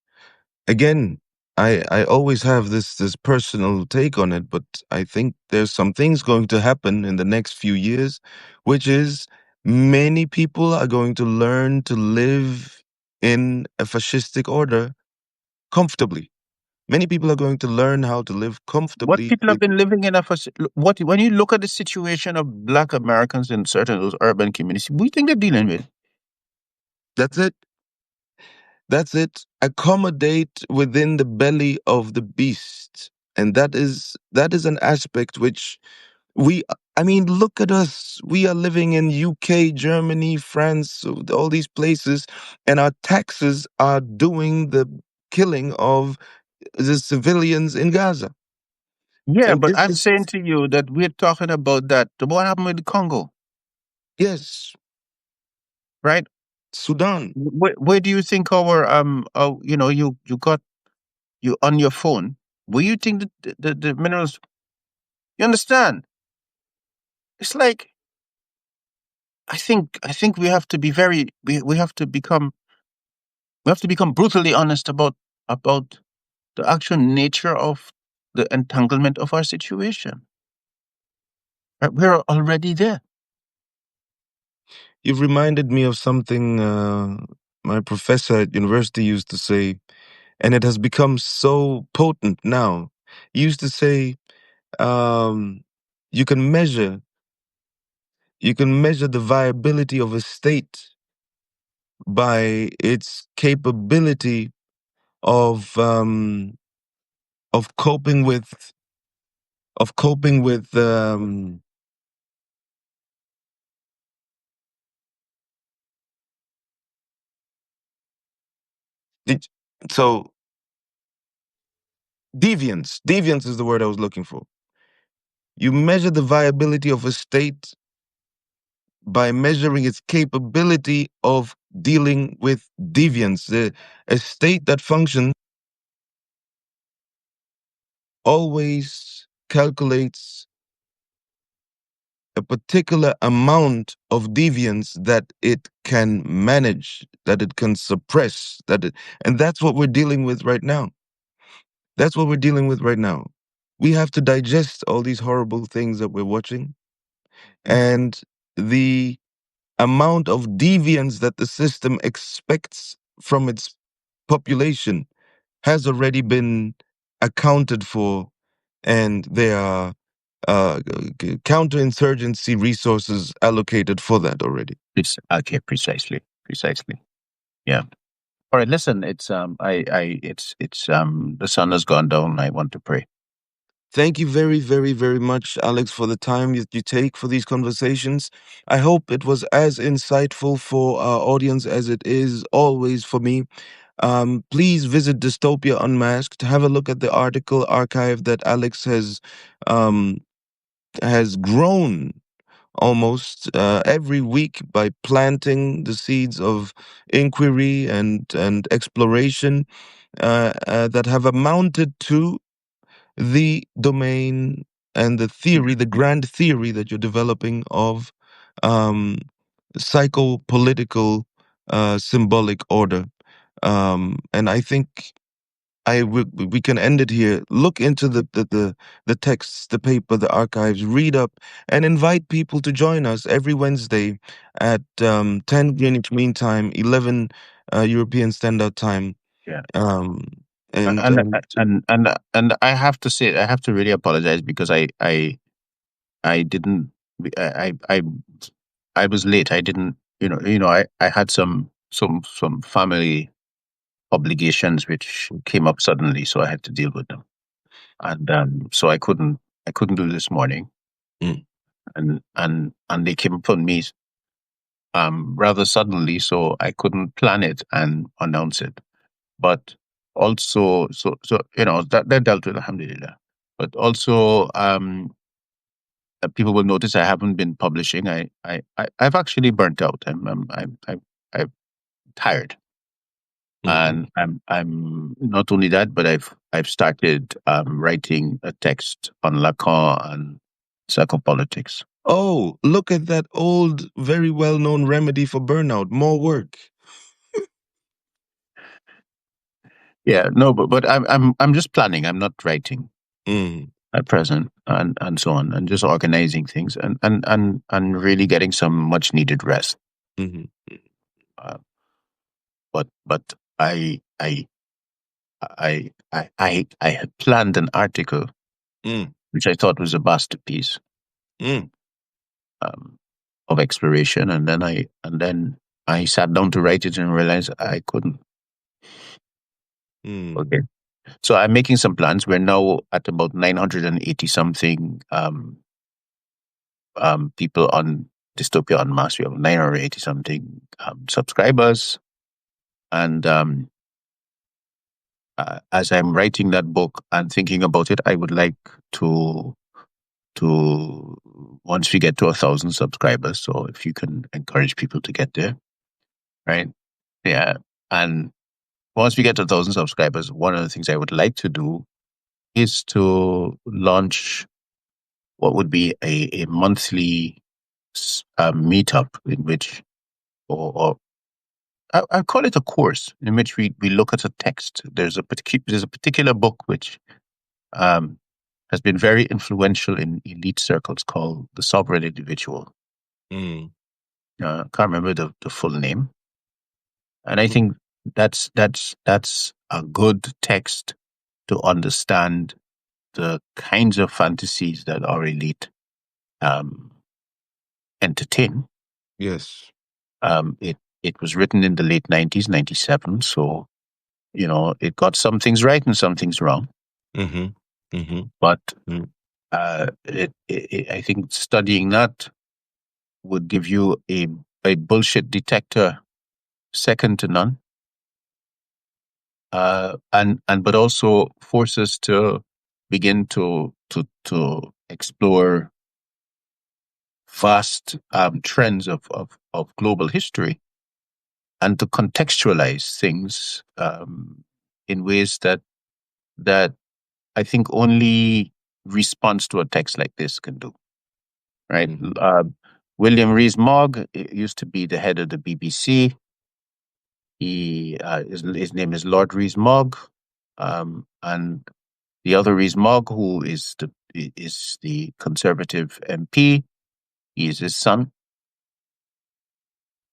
again, I always have this personal take on it, but I think there's some things going to happen in the next few years, which is many people are going to learn to live in a fascistic order comfortably. Many people are going to learn how to live What comfortably people have with. been living in what when you look at the situation of Black Americans in certain of those urban communities, we think they're dealing with. That's it. That's it. Accommodate within the belly of the beast. And that is an aspect which we I mean, look at us. We are living in UK, Germany, France, so all these places, and our taxes are doing the killing of the civilians in Gaza. Yeah, And but this I'm is, saying to you that we're talking about that. What happened with the Congo, yes, right? Sudan. Where do you think you got you on your phone? Where you think the minerals? You understand? It's like I think we have to become brutally honest about the actual nature of the entanglement of our situation. Right? We're already there. You've reminded me of something my professor at university used to say, and it has become so potent now. He used to say, um, you can measure you can measure the viability of a state by its capability of um, of coping with of coping with it- so deviance. Deviance is the word I was looking for. You measure the viability of a state by measuring its capability of dealing with deviance. A state that functions always calculates a particular amount of deviance that it can manage, that it can suppress, and that's what we're dealing with right now. That's what we're dealing with right now. We have to digest all these horrible things that we're watching, and the amount of deviance that the system expects from its population has already been accounted for, and there are counterinsurgency resources allocated for that already. Okay, precisely. Yeah. All right. Listen, the sun has gone down. I want to pray. Thank you very, very, very much, Alex, for the time that you take for these conversations. I hope it was as insightful for our audience as it is always for me. Please visit Dystopia Unmasked. Have a look at the article archive that Alex has grown almost every week by planting the seeds of inquiry and exploration that have amounted to the domain and the theory, the grand theory that you're developing of um, psychopolitical symbolic order. And I think we can end it here. Look into the texts, the paper, the archives. Read up and invite people to join us every Wednesday at 10 Greenwich Mean Time, 11 European Standard Time. Yeah. Um, and And and and I have to say, I have to really apologize because I didn't I I was late. I didn't, I had some family obligations which came up suddenly, so I had to deal with them. And so I couldn't do this morning. mm, And they came upon me rather suddenly, so I couldn't plan it and announce it. But also, so that dealt with, alhamdulillah. But also, people will notice I haven't been publishing. I've actually burnt out. I'm tired, mhm. and I'm not only that, but I've started writing a text on Lacan and psychopolitics. Oh, look at that old, very well-known remedy for burnout. More work. Yeah, no, but I'm just planning. I'm not writing Mm, at present, and so on, and just organizing things, and really getting some much needed rest. mhm, Uh, but I had planned an article mm, which I thought was a masterpiece mm, um, of exploration, and then I sat down to write it and realized I couldn't. mm, Okay, so I'm making some plans. We're now at about 980 something people on Dystopia on Mass. We have 980 something subscribers, and as I'm writing that book and thinking about it, I would like to to once we get to 1,000 subscribers. So if you can encourage people to get there, right? Yeah, and once we get to 1,000 subscribers, one of the things I would like to do is to launch what would be a monthly meetup in which, or I call it a course in which we look at a text. There's a particular book which um, has been very influential in elite circles called The Sovereign Individual. mm, I can't remember the full name, and I mm. think that's a good text to understand the kinds of fantasies that our elite um, entertain. Yes. It was written in the late 90s, 97, so it got some things right and some things wrong. Mhm, mhm, But mm. I think studying that would give you a bullshit detector second to none, and but also force us to begin to explore vast trends of global history and to contextualize things in ways that I think only response to a text like this can do. Right? Mhm, William Rees-Mogg used to be the head of the BBC. His name is Lord Rees-Mogg, and the other Rees-Mogg, who is the Conservative MP, he is his son,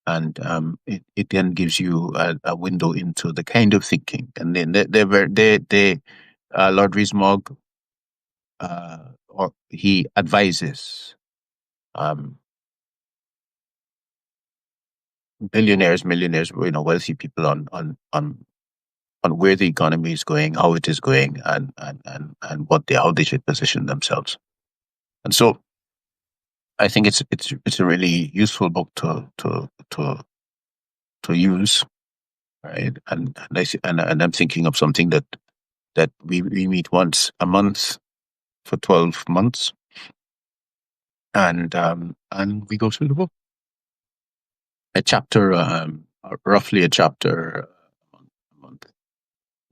and it then gives you a window into the kind of thinking. And then Lord Rees-Mogg, or he advises um, billionaires, millionaires, wealthy people on where the economy is going, how it is going, and how they should position themselves. And so I think it's a really useful book to use, right? And I'm thinking of something that we meet once a month for 12 months, and we go through the book, a chapter, roughly a chapter a month.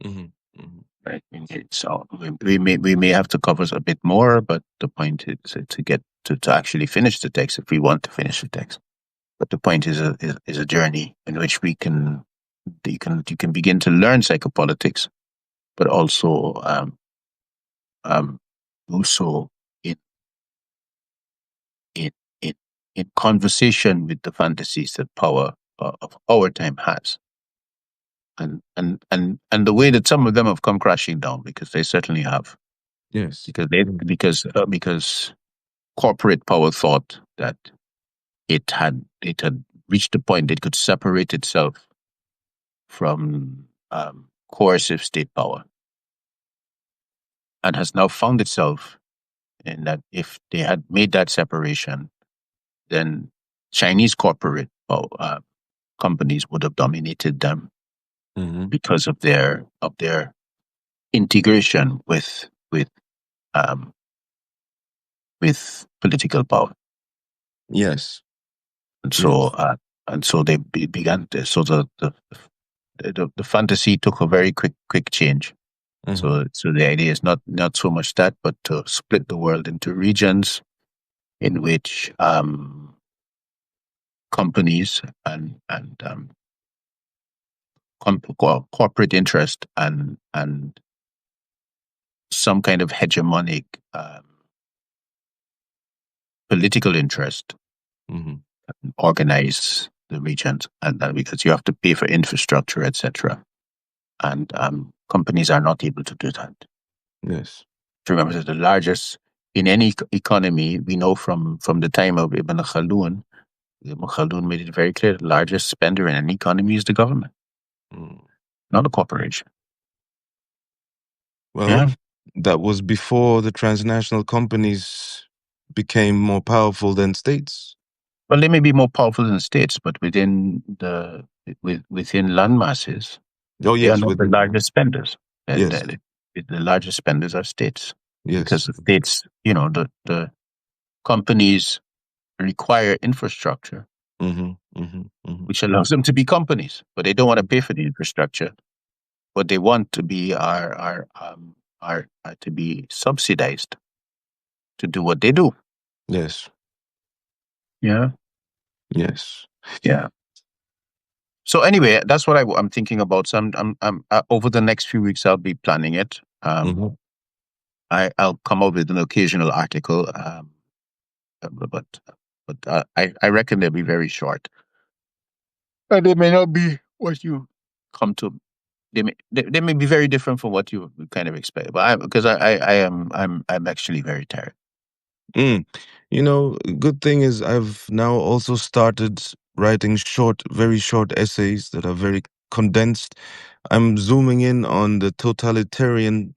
Hmm. Hmm. Right. Okay. So we may have to cover a bit more, but the point is to get to actually finish the text if we want to finish the text. But the point is a journey in which you can begin to learn psychopolitics, but also um also in in in in conversation with the fantasies that power of our time has, and the way that some of them have come crashing down, because they certainly have, Yes. because they because corporate power thought that it had reached a point it could separate itself from coercive state power, and has now found itself in that if they had made that separation, then Chinese corporate companies would have dominated them Hmm. because of their integration um, with political power. Yes. And so Yes. uh, and so they began to, so the fantasy took a very quick change. Hmm. So the idea is not so much that, but to split the world into regions in which companies and corporate interest and some kind of hegemonic political interest Hmm. organize the regions, and because you have to pay for infrastructure, etc. And companies are not able to do that. Yes. Remember that the largest in any economy, we know from the time of Ibn Khaldun made it very clear: the largest spender in an economy is the government, Mm. not a corporation. Well, Yeah. that was before the transnational companies became more powerful than states. Well, they may be more powerful than states, but within land masses, Oh, they are yes, not the within. largest spenders. Yes. The largest spenders are states, because Yes. the states, the companies require infrastructure, Hmm. Hmm. Hmm. which allows them to be companies, but they don't want to pay for the infrastructure. What they want to be are to be subsidized to do what they do. Yes. Yeah, Yes. yeah. So anyway, that's what I'm thinking about. So over the next few weeks, I'll be planning it. Hmm. I'll come up with an occasional article, but I reckon they'll be very short. And they may not be what you come to. They may be very different from what you would kind of expect. But because I'm actually very tired. Mm. Good thing is I've now also started writing very short essays that are very condensed. I'm zooming in on the totalitarian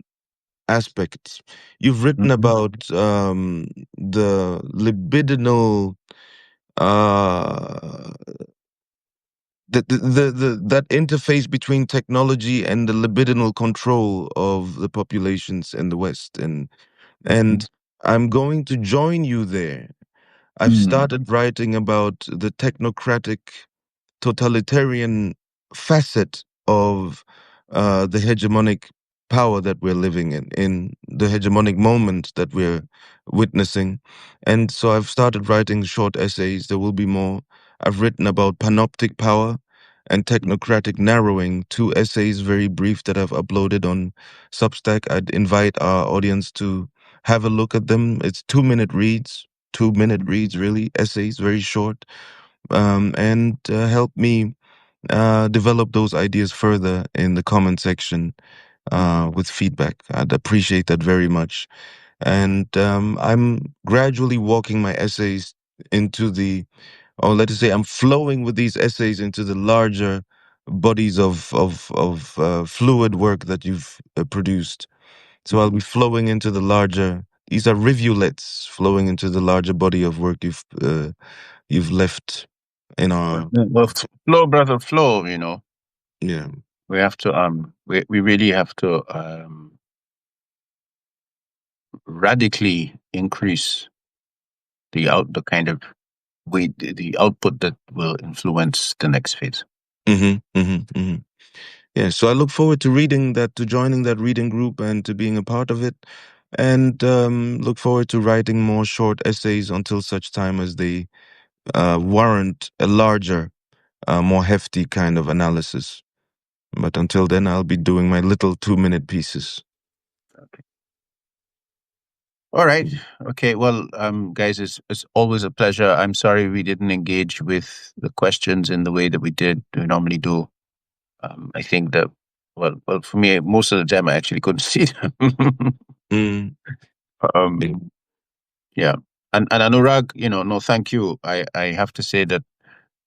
aspects. You've written Mhm. about the libidinal uh that interface between technology and the libidinal control of the populations in the West, and I'm going to join you there. I've Mm. started writing about the technocratic totalitarian facet of the hegemonic power that we're living in the hegemonic moment that we're witnessing. And so I've started writing short essays. There will be more. I've written about panoptic power and technocratic narrowing, two essays, very brief, that I've uploaded on Substack. I'd invite our audience to have a look at them. It's 2-minute reads, 2-minute reads, really, essays, very short, and help me develop those ideas further in the comment section with feedback. I'd appreciate that very much. And I'm gradually walking my essays into or let us say, I'm flowing with these essays into the larger bodies of fluid work that you've produced. So I'll be flowing into the larger. These are rivulets flowing into the larger body of work you've left in our. Well, flow, brother, flow. Yeah. We have to we really have to radically increase the kind of way the output that will influence the next phase. Mm-hmm, mm-hmm, mm-hmm. Yeah, so I look forward to reading that, to joining that reading group, and to being a part of it, and look forward to writing more short essays until such time as they warrant a larger, more hefty kind of analysis. But until then, I'll be doing my little 2-minute pieces. Okay. All right. Okay. Well, guys, it's always a pleasure. I'm sorry we didn't engage with the questions in the way that we normally do. I think that well, for me, most of the time I actually couldn't see them. Mm, yeah. um, yeah, and Anurag, no, thank you. I have to say that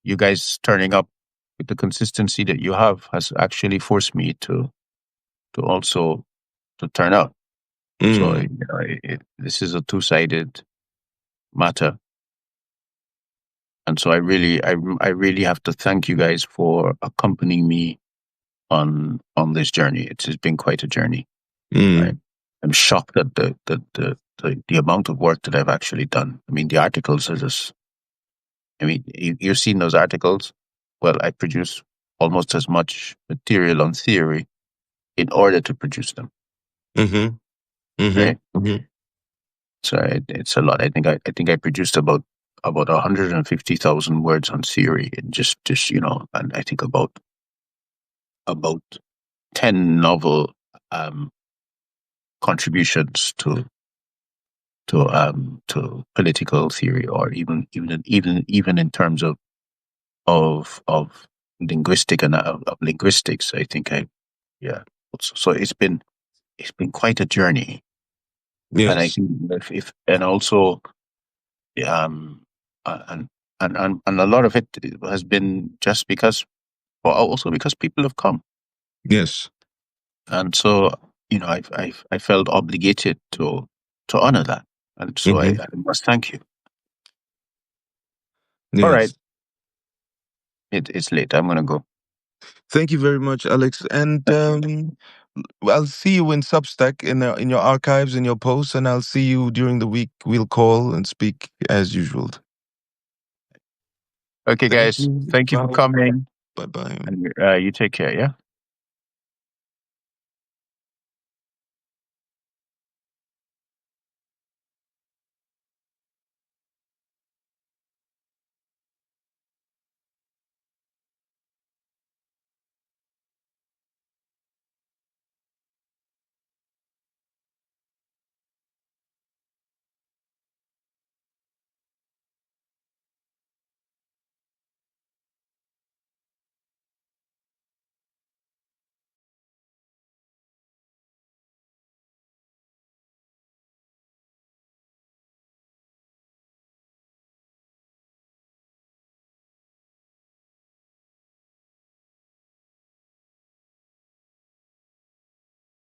you guys turning up with the consistency that you have has actually forced me to also to turn up. So Mm, this is a two-sided matter, and so I really have to thank you guys for accompanying me on this journey. It's been quite a journey. Right? mm, I'm shocked at the amount of work that I've actually done. I mean, the articles are just. I mean, you've seen those articles. Well, I produce almost as much material on theory in order to produce them. mm-hmm, mm-hmm, Right? mm-hmm. So it's a lot. I think I produced about 150,000 words on theory, and just and I think about 10 novel um, contributions to political theory, or even in terms of linguistic and of linguistics. I think I yeah. So it's been quite a journey, and I Yes, think if and also um and and a lot of it has been just because, well, also because people have come, yes, and so I felt obligated to honor that, and so I, mm-hmm, I must thank you. All right, yes. it's late. I'm gonna go. Thank you very much, Alex. And I'll see you in Substack in your archives, in your posts, and I'll see you during the week. We'll call and speak as usual. Okay, Thank guys. you. Thank you for Bye. coming, Bye bye. and you take care. Yeah.